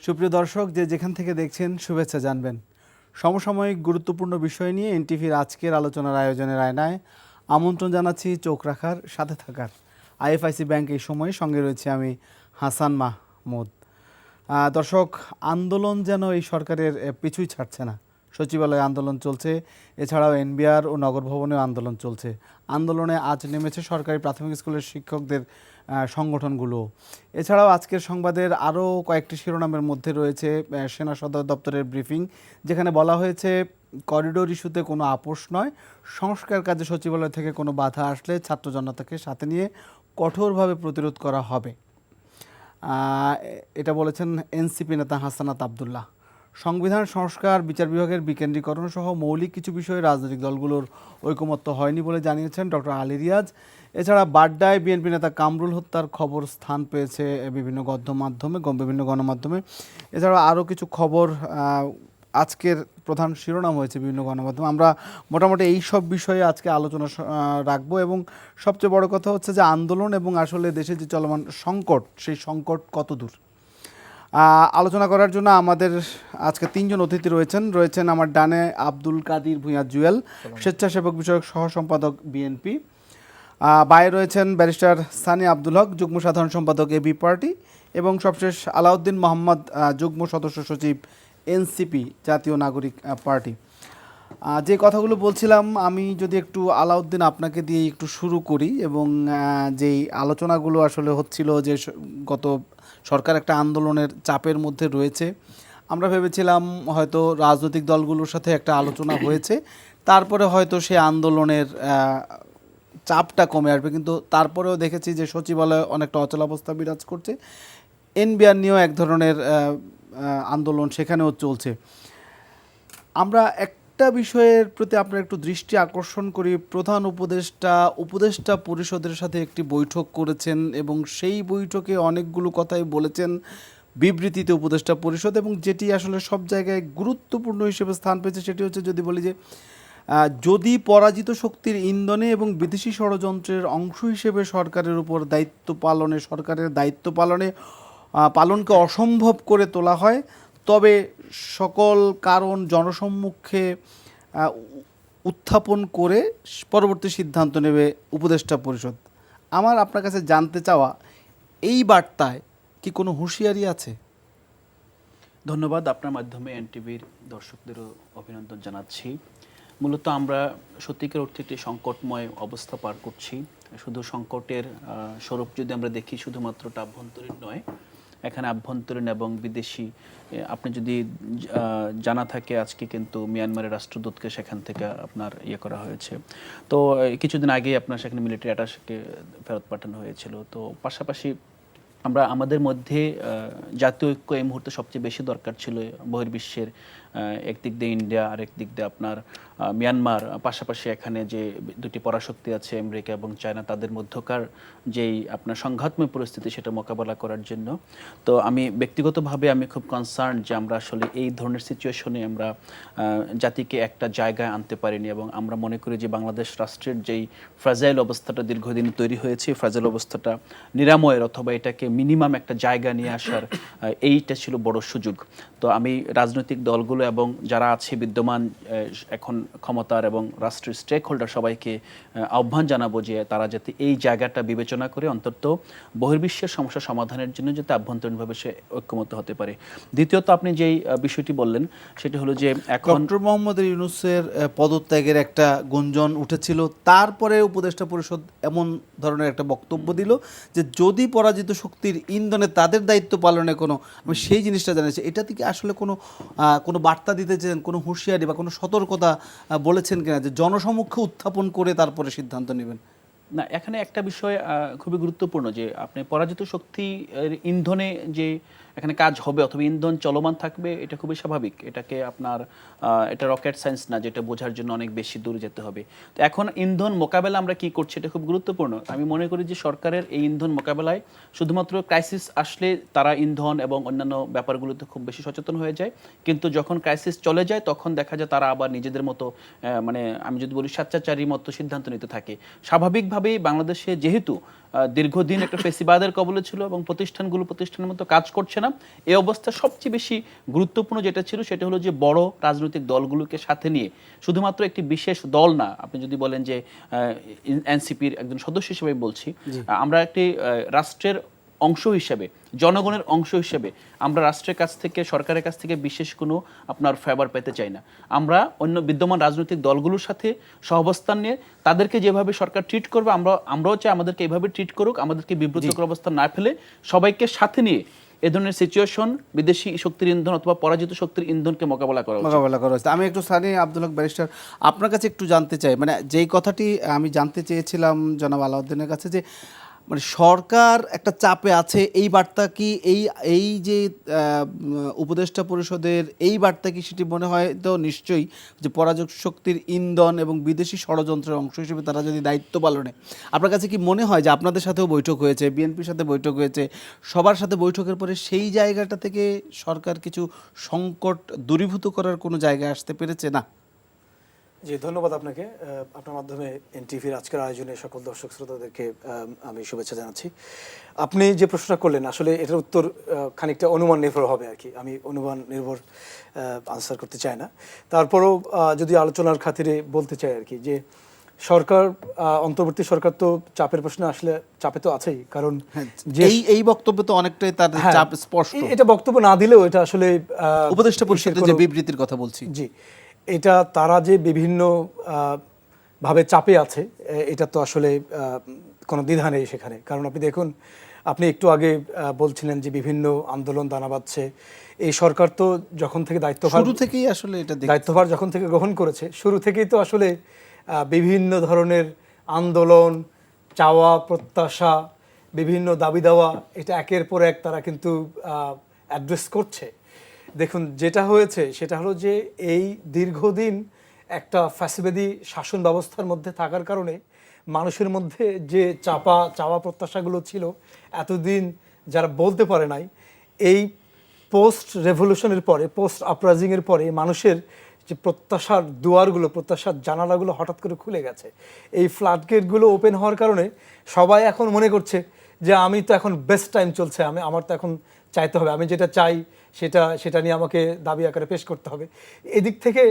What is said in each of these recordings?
সুপ্রিয় দর্শক, যেখান থেকে দেখছেন শুভেচ্ছা জানবেন। সমসাময়িক গুরুত্বপূর্ণ বিষয় নিয়ে এনটিভির আজকের আলোচনার আয়োজনের আয়নায় আমন্ত্রণ জানাচ্ছি চোখ রাখার, সাথে থাকার। আইএফআইসি ব্যাংক এই সময়ে সঙ্গে রয়েছে আমি হাসান মাহমুদ। দর্শক, আন্দোলন যেন এই সরকারের পিছুই ছাড়ছে না। সচিবালয়ে আন্দোলন চলছে, এছাড়াও এনবিআর ও নগর ভবনেও আন্দোলন চলছে। আন্দোলনে আজ নেমেছে সরকারি প্রাথমিক স্কুলের শিক্ষকদের সংগঠনগুলো। এছাড়াও আজকের সংবাদের আরও কয়েকটি শিরোনামের মধ্যে রয়েছে সেনা সদর দপ্তরের ব্রিফিং, যেখানে বলা হয়েছে করিডোর ইস্যুতে কোনো আপোষ নয়, সংস্কার কাজে সচিবালয় থেকে কোনো বাধা আসলে ছাত্র জনতাকে সাথে নিয়ে কঠোরভাবে প্রতিরোধ করা হবে। এটা বলেছেন এনসিপি নেতা হাসানাত আবদুল্লাহ। সংবিধান সংস্কার, বিচার বিভাগের বিকেন্দ্রীকরণ সহ মৌলিক কিছু বিষয়ে রাজনৈতিক দলগুলোর ঐকমত্য হয়নি বলে জানিয়েছেন ডক্টর আলী রিয়াজ। এছাড়া বাড্ডায় বিএনপি নেতা কামরুল হত্যার খবর স্থান পেয়েছে বিভিন্ন গণমাধ্যমে। এছাড়া আরও কিছু খবর আজকের প্রধান শিরোনাম হয়েছে বিভিন্ন গণমাধ্যমে। আমরা মোটামুটি এই সব বিষয়ে আজকে আলোচনা রাখবো, এবং সবচেয়ে বড় কথা হচ্ছে যে আন্দোলন এবং আসলে দেশে যে চলমান সংকট, সেই সংকট কত দূর। আলোচনা করার জন্য আমাদের আজকে তিনজন অতিথি রয়েছেন আমার ডানে আব্দুল কাদির ভূঁইয়া জুয়েল, স্বেচ্ছাসেবক বিষয়ক সহ সম্পাদক বিএনপি। বাইরে রয়েছেন ব্যারিস্টার সানি আব্দুল হক, যুগ্ম সাধারণ সম্পাদক এবি পার্টি, এবং সবশেষ আলাউদ্দিন মোহাম্মদ, যুগ্ম সদস্য সচিব এনসিপি জাতীয় নাগরিক পার্টি। যে কথাগুলো বলছিলাম, আমি যদি একটু আলাউদ্দিন আপনাকে দিয়ে একটু শুরু করি, এবং যেই আলোচনাগুলো আসলে হচ্ছিল যে গত সরকার একটা আন্দোলনের চাপের মধ্যে রয়েছে। আমরা ভেবেছিলাম হয়তো রাজনৈতিক দলগুলোর সাথে একটা আলোচনা হয়েছে, তারপরে হয়তো সে আন্দোলনের চাপটা কমে আসবে, কিন্তু তারপরেও দেখেছি যে সচিবালয়ে অনেকটা অচলাবস্থা বিরাজ করছে। এনবিআর নিয়েও এক ধরনের আন্দোলন সেখানেও চলছে। আমরা একটা বিষয়ের প্রতি আপনার একটু দৃষ্টি আকর্ষণ করি। প্রধান উপদেষ্টা পরিষদের সাথে একটি বৈঠক করেছেন, এবং সেই বৈঠকে অনেকগুলো কথাই বলেছেন বিবৃতিতে উপদেষ্টা পরিষদ, এবং যেটি আসলে সব জায়গায় গুরুত্বপূর্ণ হিসেবে স্থান পেয়েছে সেটি হচ্ছে, যদি বলি যে যদি পরাজিত শক্তির ইন্ধনে এবং বিদেশি ষড়যন্ত্রের অংশ হিসেবে সরকারের দায়িত্ব পালনকে অসম্ভব করে তোলা হয়, তবে সকল কারণ জনসম্মুখে উত্থাপন করে পরবর্তী সিদ্ধান্ত নেবে উপদেষ্টা পরিষদ। আমার আপনার কাছে জানতে চাওয়া, এই বার্তায় কি কোনো হুঁশিয়ারি আছে? ধন্যবাদ। আপনার মাধ্যমে এনটিভির দর্শকদেরও অভিনন্দন জানাচ্ছি। মূলত আমরা সত্যিকার অর্থে একটি সংকটময় অবস্থা পার করছি। শুধু সংকটের স্বরূপ যদি আমরা দেখি, শুধুমাত্রটা আভ্যন্তরীণ নয়, এখানে আভ্যন্তরীণ এবং বিদেশি। আপনি যদি জানা থাকে, আজকে কিন্তু মিয়ানমারের রাষ্ট্রদূতকে সেখান থেকে আপনার করা হয়েছে। তো কিছুদিন আগেই আপনার সেখানে মিলিটারি অ্যাটাশকে ফেরত পাঠানো হয়েছিল। তো পাশাপাশি আমরা আমাদের মধ্যে জাতীয় ঐক্য এই মুহূর্তে সবচেয়ে বেশি দরকার ছিল। বহির্বিশ্বের একদিক দিয়ে ইন্ডিয়া, আর একদিক দিয়ে আপনার মিয়ানমার, পাশাপাশি এখানে যে দুটি পরাশক্তি আছে আমেরিকা এবং চায়না, তাদের মধ্যকার যেই আপনার সংঘাতময় পরিস্থিতি, সেটা মোকাবেলা করার জন্য। তো আমি ব্যক্তিগতভাবে আমি খুব কনসার্ন যে আমরা আসলে এই ধরনের সিচুয়েশনে আমরা জাতিকে একটা জায়গায় আনতে পারিনি, এবং আমরা মনে করি যে বাংলাদেশ রাষ্ট্রের যেই ফ্রাজাইল অবস্থাটা দীর্ঘদিন তৈরি হয়েছে, ফ্রাজাইল অবস্থাটা নিরাময়ের অথবা এটাকে মিনিমাম একটা জায়গা নিয়ে আসার এইটা ছিল বড় সুযোগ। তো আমি রাজনৈতিক দলগুলো এবং যারা আছে বিদ্যমান এখন ক্ষমতার এবং রাষ্ট্রের স্টেক হোল্ডার সবাইকে আহ্বান জানাবো যে তারা যাতে এই জায়গাটা বিবেচনা করে অন্তত বহির্বিশ্বের সমস্যা সমাধানের জন্য যাতে আভ্যন্তরীণভাবে সে ঐক্যমত্য হতে পারে। দ্বিতীয়ত, আপনি যেই বিষয়টি বললেন সেটি হলো যে এখন ডক্টর মোহাম্মদ ইউনূসের পদত্যাগের একটা গুঞ্জন উঠেছিল, তারপরে উপদেষ্টা পরিষদ এমন ধরনের একটা বক্তব্য দিল যে যদি পরাজিত শক্তির ইন্ধনে তাদের দায়িত্ব পালনে আমি সেই জিনিসটা জানাচ্ছি, এটা থেকে আসলে কোনো বার্তা দিতে চান, কোনো হুঁশিয়ারি বা কোনো সতর্কতা বলেছেন কিনা, যে জনসমক্ষে উত্থাপন করে তারপরে সিদ্ধান্ত নেবেন? না, এখানে একটা বিষয় খুবই গুরুত্বপূর্ণ, যে আপনি পরাজিত শক্তি ইন্ধনে যে এখানে কাজ হবে অথবা ইন্ধন চলমান থাকবে, এটা খুবই স্বাভাবিক। এটাকে আপনার এটা রকেট সায়েন্স না, যেটা বোঝার জন্য অনেক বেশি দূরে যেতে হবে। তো এখন ইন্ধন মোকাবেলা আমরা কি করছি, এটা খুব গুরুত্বপূর্ণ। আমি মনে করি যে সরকারের এই ইন্ধন মোকাবেলায় শুধুমাত্র ক্রাইসিস আসলে তারা ইন্ধন এবং অন্যান্য ব্যাপারগুলোতে খুব বেশি সচেতন হয়ে যায়, কিন্তু যখন ক্রাইসিস চলে যায় তখন দেখা যায় তারা আবার নিজেদের মতো মানে আমি যদি বলি স্বেচ্ছাচারীর মতো সিদ্ধান্ত নিতে থাকে। স্বাভাবিকভাবেই বাংলাদেশে যেহেতু দীর্ঘদিন একটা ফেসিবাদের কবলে ছিল এবং প্রতিষ্ঠানগুলো প্রতিষ্ঠানের মতো কাজ করছে না। এই অবস্থা সবচেয়ে বেশি গুরুত্বপূর্ণ যেটা ছিল সেটা হলো যে বড় রাজনৈতিক দলগুলোকে সাথে নিয়ে, শুধুমাত্র একটি বিশেষ দল না, আপনি যদি বলেন যে এনসিপির একজন সদস্য হিসেবে বলছি, আমরা একটি রাষ্ট্রের অংশ হিসেবে, জনগণের অংশ হিসেবে আমরা রাষ্ট্রের কাছ থেকে, সরকারের কাছ থেকে বিশেষ কোনো আপনার ফেভার পেতে চাই না। আমরা বিদ্যমান রাজনৈতিক দলগুলোর সাথে সহাবস্থান নিয়ে তাদেরকে যেভাবে সরকার ট্রিট করবে আমরাও চাই আমাদেরকে এইভাবে ট্রিট করুক, আমাদেরকে বিব্রতকর অবস্থা না ফেলে সবাইকে সাথে নিয়ে এ ধরনের সিচুয়েশন, বিদেশি শক্তির ইন্ধন অথবা পরাজিত শক্তির ইন্ধনকে মোকাবেলা করা হচ্ছে। আমি একটু সানি আব্দুল হক ব্যারিস্টার আপনার কাছে একটু জানতে চাই, মানে যেই কথাটি আমি জানতে চেয়েছিলাম জনাব আলাউদ্দিনের কাছে, যে মানে সরকার একটা চাপে আছে, এই বার্তা কি এই যে উপদেষ্টা পরিষদের এই বার্তা কি সেটি মনে হয় তো নিশ্চয়ই যে পরাজক শক্তির ইন্ধন এবং বিদেশি ষড়যন্ত্রের অংশ হিসেবে তারা যদি দায়িত্ব পালনে, আপনার কাছে কি মনে হয় যে আপনাদের সাথেও বৈঠক হয়েছে, বিএনপির সাথে বৈঠক হয়েছে, সবার সাথে বৈঠকের পরে সেই জায়গাটা থেকে সরকার কিছু সংকট দূরীভূত করার কোনো জায়গায় আসতে পেরেছে? না। জি, ধন্যবাদ আপনাকে। আপনার মাধ্যমে এনটিভির আজকের আয়োজনে সকল দর্শক শ্রোতাদেরকে আমি শুভেচ্ছা জানাচ্ছি। আপনি যে প্রশ্নটা করলেন, আসলে এটার উত্তর খানিকটা অনুমান নির্ভর হবে আর কি। আমি অনুমান নির্ভর আনসার করতে চাই না। তারপরও যদি আলোচনার খাতিরে বলতে চাই আর কি, যে সরকার, অন্তর্বর্তী সরকার তো চাপের প্রশ্নে আসলে চাপে তো আছেই, কারণ এই বক্তব্য তো অনেকটাই তার চাপ স্পষ্ট। এটা বক্তব্য না দিলেও এটা আসলে উপদেষ্টা পরিষদের যে বিবৃতির কথা বলছি, জি, এটা তারা যে বিভিন্ন ভাবে চাপে আছে, এটা তো আসলে কোনো দ্বিধা নেই সেখানে। কারণ আপনি দেখুন, আপনি একটু আগে বলছিলেন যে বিভিন্ন আন্দোলন দানা বাঁধছে। এই সরকার তো যখন থেকে দায়িত্বভার যখন থেকে গ্রহণ করেছে, শুরু থেকেই তো আসলে বিভিন্ন ধরনের আন্দোলন, চাওয়া প্রত্যাশা, বিভিন্ন দাবি দেওয়া, এটা একের পর এক তারা কিন্তু অ্যাড্রেস করছে। দেখুন, যেটা হয়েছে সেটা হলো যে এই দীর্ঘদিন একটা ফ্যাসিবাদী শাসন ব্যবস্থার মধ্যে থাকার কারণে মানুষের মধ্যে যে চাওয়া প্রত্যাশাগুলো ছিল এতদিন যারা বলতে পারে নাই, এই পোস্ট রেভলিউশনের পরে, পোস্ট আপরাইজিংয়ের পরে মানুষের যে প্রত্যাশার দুয়ারগুলো, প্রত্যাশার জানালাগুলো হঠাৎ করে খুলে গেছে। এই ফ্লাডগেটগুলো ওপেন হওয়ার কারণে সবাই এখন মনে করছে যে আমি তো এখন বেস্ট টাইম চলছে, আমার তো এখন চাইতে হবে, আমি যেটা চাই সেটা নিয়ে আমাকে দাবি আকারে পেশ করতে হবে। এদিক থেকে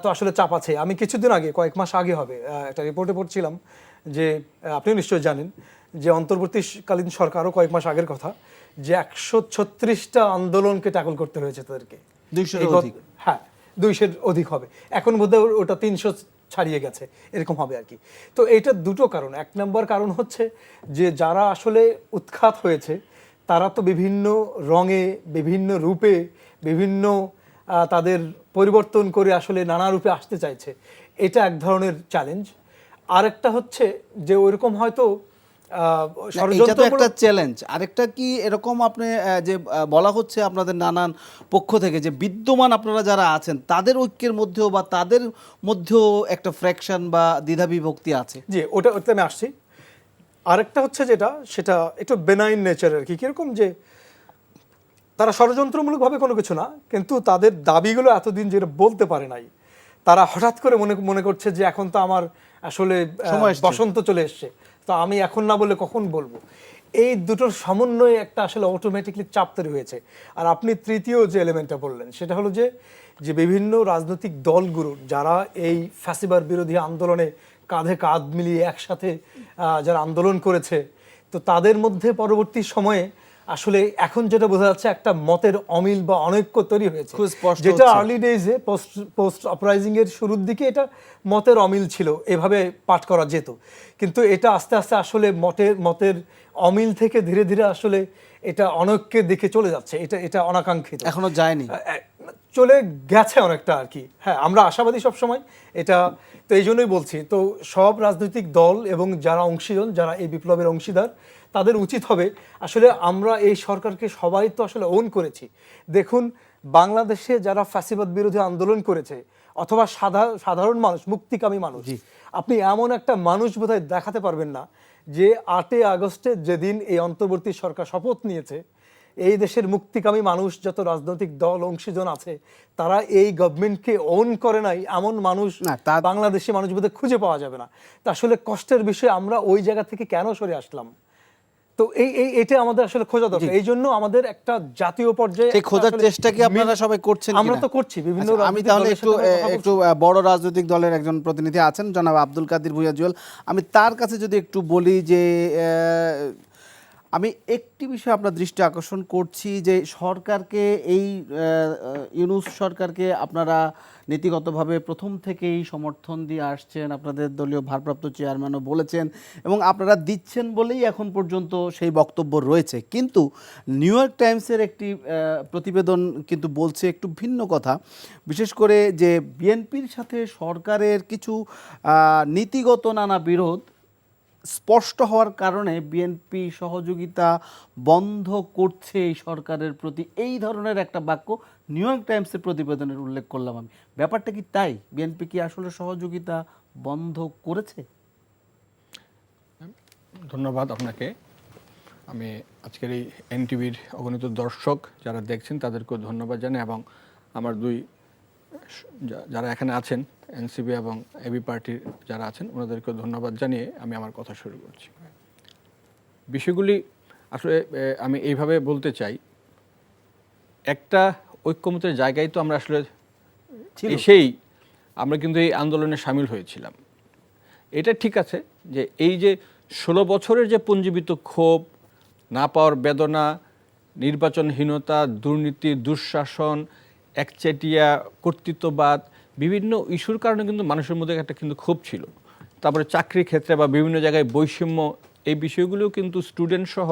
তো আসলে চাপ আছে। আমি কিছুদিন আগে, কয়েক মাস আগে হবে, একটা রিপোর্টে পড়ছিলাম যে আপনিও নিশ্চয়ই জানেন যে অন্তর্বর্তীকালীন সরকারও কয়েক মাস আগের কথা, যে 136টা আন্দোলনকে ট্যাকল করতে হয়েছে তাদেরকে। 200-এর অধিক। হ্যাঁ, 200-এর অধিক হবে। এখন বোধহয় ওটা 300 ছাড়িয়ে গেছে, এরকম হবে আর কি। তো এটা দুটো কারণ। এক নম্বর কারণ হচ্ছে যে যারা আসলে উৎখাত হয়েছে তারা তো বিভিন্ন রঙে, বিভিন্ন রূপে, বিভিন্ন তাদের পরিবর্তন করে আসলে নানা রূপে আসতে চাইছে। এটা এক ধরনের চ্যালেঞ্জ। আরেকটা হচ্ছে যে ওইরকম হয়তো একটা চ্যালেঞ্জ। আরেকটা কি এরকম আপনি যে বলা হচ্ছে আপনাদের নানান পক্ষ থেকে যে বিদ্যমান আপনারা যারা আছেন তাদের ঐক্যের মধ্যেও বা তাদের মধ্যেও একটা ফ্র্যাকশন বা দ্বিধা বিভক্তি আছে? জি, ওটা আমি আসছি। আরেকটা হচ্ছে সেটা একটু বেনাইন নেচার আর কি। কিরকম যে তারা ষড়যন্ত্রমূলকভাবে কোনো কিছু না, কিন্তু তাদের দাবিগুলো এতদিন যেটা বলতে পারে নাই, তারা হঠাৎ করে মনে করছে যে এখন তো আমার আসলে বসন্ত চলে এসছে, তো আমি এখন না বলে কখন বলবো। এই দুটোর সমন্বয়ে একটা আসলে অটোমেটিকলি চাপ তৈরি হয়েছে। আর আপনি তৃতীয় যে এলিমেন্টটা বললেন সেটা হলো যে বিভিন্ন রাজনৈতিক দলগুলো যারা এই ফ্যাসিবাদ বিরোধী আন্দোলনে কাঁধে কাঁধ মিলিয়ে একসাথে যারা আন্দোলন করেছে, তো তাদের মধ্যে পরবর্তী সময়ে আসলে এখন যেটা বোঝা যাচ্ছে একটা মতের অমিল বা অনৈক্য তৈরি হয়েছে, যেটা আর্লি ডেজে পোস্ট আপরাইজিং এর শুরুর দিকে এটা মতের অমিল ছিল, এভাবে পাঠ করা যেত। কিন্তু এটা আস্তে আস্তে আসলে মতের অমিল থেকে ধীরে ধীরে আসলে এটা অনৈক্যের দিকে চলে যাচ্ছে। এটা অনাকাঙ্ক্ষিত, এখনো যায়নি, চলে গেছে অনেকটা আর কি। হ্যাঁ, আমরা আশাবাদী সবসময় এটা। তো এই জন্যই বলছি, তো সব রাজনৈতিক দল এবং যারা অংশীজন, যারা এই বিপ্লবের অংশীদার, তাদের উচিত হবে আসলে, আমরা এই সরকারকে সবাই তো আসলে ওন করেছি। দেখুন, বাংলাদেশে যারা ফ্যাসিবাদ বিরোধী আন্দোলন করেছে অথবা সাধারণ মানুষ, মুক্তিকামী মানুষ, আপনি এমন একটা মানুষ বোধহয় দেখাতে পারবেন না যে 8 আগস্টে যেদিন এই অন্তর্বর্তী সরকার শপথ নিয়েছে, এই দেশের মুক্তিকামী মানুষ, যত রাজনৈতিক দল অংশীজন আছে, তারা এই গভর্নমেন্টকে ওন করে নাই এমন মানুষ বাংলাদেশি মানুষ বোধহয় খুঁজে পাওয়া যাবে না। তা আসলে কষ্টের বিষয়, আমরা ওই জায়গা থেকে কেন সরে আসলাম? তো এটা আমাদের আসলে খোঁজা দরকার। এই জন্য আমাদের একটা জাতীয় পর্যায়ে সেই খোঁজার চেষ্টা কি আপনারা সবাই করছেন আমরা কিনা? তো করছি বিভিন্ন আচ্ছা, আমি রাজনৈতিক তাহলে দলের একটু সাথে আমরা কথা বলছি। একটু বড় রাজনৈতিক দলের একজন প্রতিনিধি আছেন জনাব আব্দুল কাদের ভূঁইয়া জুয়েল, আমি তার কাছে যদি একটু বলি যে আমি একটি বিষয় আপনার দৃষ্টি আকর্ষণ করছি যে সরকারকে এই ইউনূস সরকারকে আপনারা নীতিগতভাবে প্রথম থেকেই সমর্থন দিয়ে আসছেন, আপনাদের দলীয় ভারপ্রাপ্ত চেয়ারম্যানও বলেছেন এবং আপনারা দিচ্ছেন বলেই এখন পর্যন্ত সেই বক্তব্য রয়েছে। কিন্তু নিউ ইয়র্ক টাইমসের একটি প্রতিবেদন কিন্তু বলছে একটু ভিন্ন কথা, বিশেষ করে যে বিএনপির সাথে সরকারের কিছু নীতিগত নানা বিরোধ স্পষ্ট হওয়ার কারণে বিএনপি সহযোগিতা বন্ধ করছে এই সরকারের প্রতি, এই ধরনের একটা বাক্য নিউ ইয়র্ক টাইমসের প্রতিবেদনের উল্লেখ করলাম আমি। ব্যাপারটা কি তাই? বিএনপি কি আসলে সহযোগিতা বন্ধ করেছে? ধন্যবাদ আপনাকে। আমি আজকের এই এনটিভির অগণিত দর্শক যারা দেখছেন তাদেরকেও ধন্যবাদ জানাই এবং আমার যারা এখানে আছেন এনসিপি এবং এবি পার্টির যারা আছেন ওনাদেরকেও ধন্যবাদ জানিয়ে আমি আমার কথা শুরু করছি। বিষয়গুলি আসলে আমি এইভাবে বলতে চাই, একটা ঐক্যমতের জায়গায় তো আমরা আসলে এসেই আমরা কিন্তু এই আন্দোলনে সামিল হয়েছিলাম। এটা ঠিক আছে যে এই যে 16 বছরের যে পুঞ্জীবিত ক্ষোভ, না পাওয়ার বেদনা, নির্বাচনহীনতা, দুর্নীতি, দুঃশাসন, একচেটিয়া কর্তৃত্ববাদ, বিভিন্ন ইস্যুর কারণে কিন্তু মানুষের মধ্যে একটা কিন্তু ক্ষোভ ছিল। তারপরে চাকরির ক্ষেত্রে বা বিভিন্ন জায়গায় বৈষম্য, এই বিষয়গুলোও কিন্তু স্টুডেন্ট সহ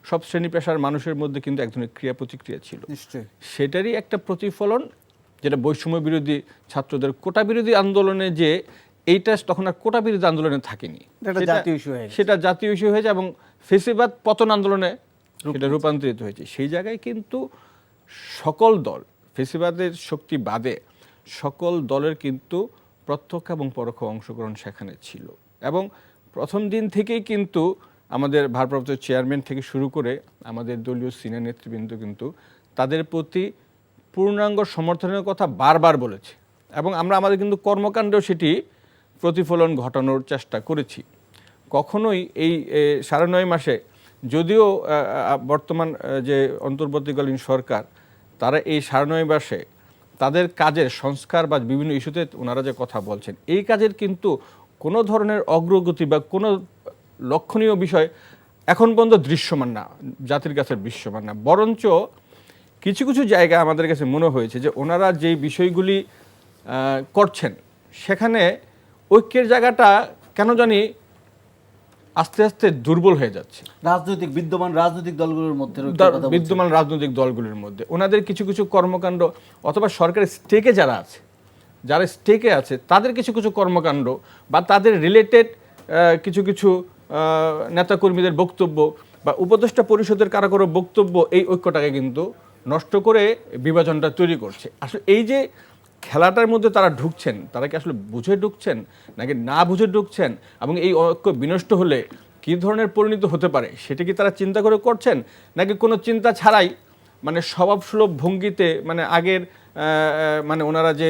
সব শ্রেণী পেশার মানুষের মধ্যে কিন্তু এক ধরনের ক্রিয়া প্রতিক্রিয়া ছিল। নিশ্চয়ই সেটারই একটা প্রতিফলন, যেটা বৈষম্য বিরোধী ছাত্রদের কোটা বিরোধী আন্দোলনে, যে এইটা তখন আর কোটা বিরোধী আন্দোলনে থাকেনি, সেটা জাতীয় ইস্যু হয়েছে এবং ফেসিবাদ পতন আন্দোলনে সেটা রূপান্তরিত হয়েছে। সেই জায়গায় কিন্তু সকল দল, ফেসিবাদের শক্তি বাদে সকল দলের কিন্তু প্রত্যক্ষ এবং পরোক্ষ অংশগ্রহণ সেখানে ছিল এবং প্রথম দিন থেকেই কিন্তু আমাদের ভারপ্রাপ্ত চেয়ারম্যান থেকে শুরু করে আমাদের দলীয় সিনিয়র নেতৃবৃন্দ কিন্তু তাদের প্রতি পূর্ণাঙ্গ সমর্থনের কথা বারবার বলেছে এবং আমরা আমাদের কিন্তু কর্মকাণ্ডেও সেটি প্রতিফলন ঘটানোর চেষ্টা করেছি। কখনোই এই 9.5 মাসে, যদিও বর্তমান যে অন্তর্বর্তীকালীন সরকার তারা এই 9.5 মাসে তাদের কাজের সংস্কার বা বিভিন্ন ইস্যুতে ওনারা যে কথা বলছেন, এই কাজের কিন্তু কোনো ধরনের অগ্রগতি বা কোনো লক্ষণীয় বিষয় এখন পর্যন্ত দৃশ্যমান না, জাতির কাছে দৃশ্যমান না। বরঞ্চ কিছু কিছু জায়গায় আমাদের কাছে মনে হয়েছে যে ওনারা যেই বিষয়গুলি করছেন সেখানে ঐক্যের জায়গাটা কেন জানি আস্তে আস্তে দুর্বল হয়ে যাচ্ছে। বিদ্যমান রাজনৈতিক দলগুলোর মধ্যে ওনাদের কিছু কিছু কর্মকাণ্ড অথবা সরকারের যারা স্টেকে আছে তাদের কিছু কিছু কর্মকাণ্ড বা তাদের রিলেটেড কিছু কিছু নেতাকর্মীদের বক্তব্য বা উপদেষ্টা পরিষদের কারো কারো বক্তব্য এই ঐক্যটাকে কিন্তু নষ্ট করে বিভাজনটা তৈরি করছে। আসলে এই যে খেলাটার মধ্যে তারা ঢুকছেন, তারা কি আসলে বুঝে ঢুকছেন নাকি না বুঝে ঢুকছেন, এবং এই ঐক্য বিনষ্ট হলে কী ধরনের পরিণতি হতে পারে সেটা কি তারা চিন্তা করে করছেন, নাকি কোনো চিন্তা ছাড়াই মানে স্বভাবসুলভ ভঙ্গিতে, মানে আগের মানে ওনারা যে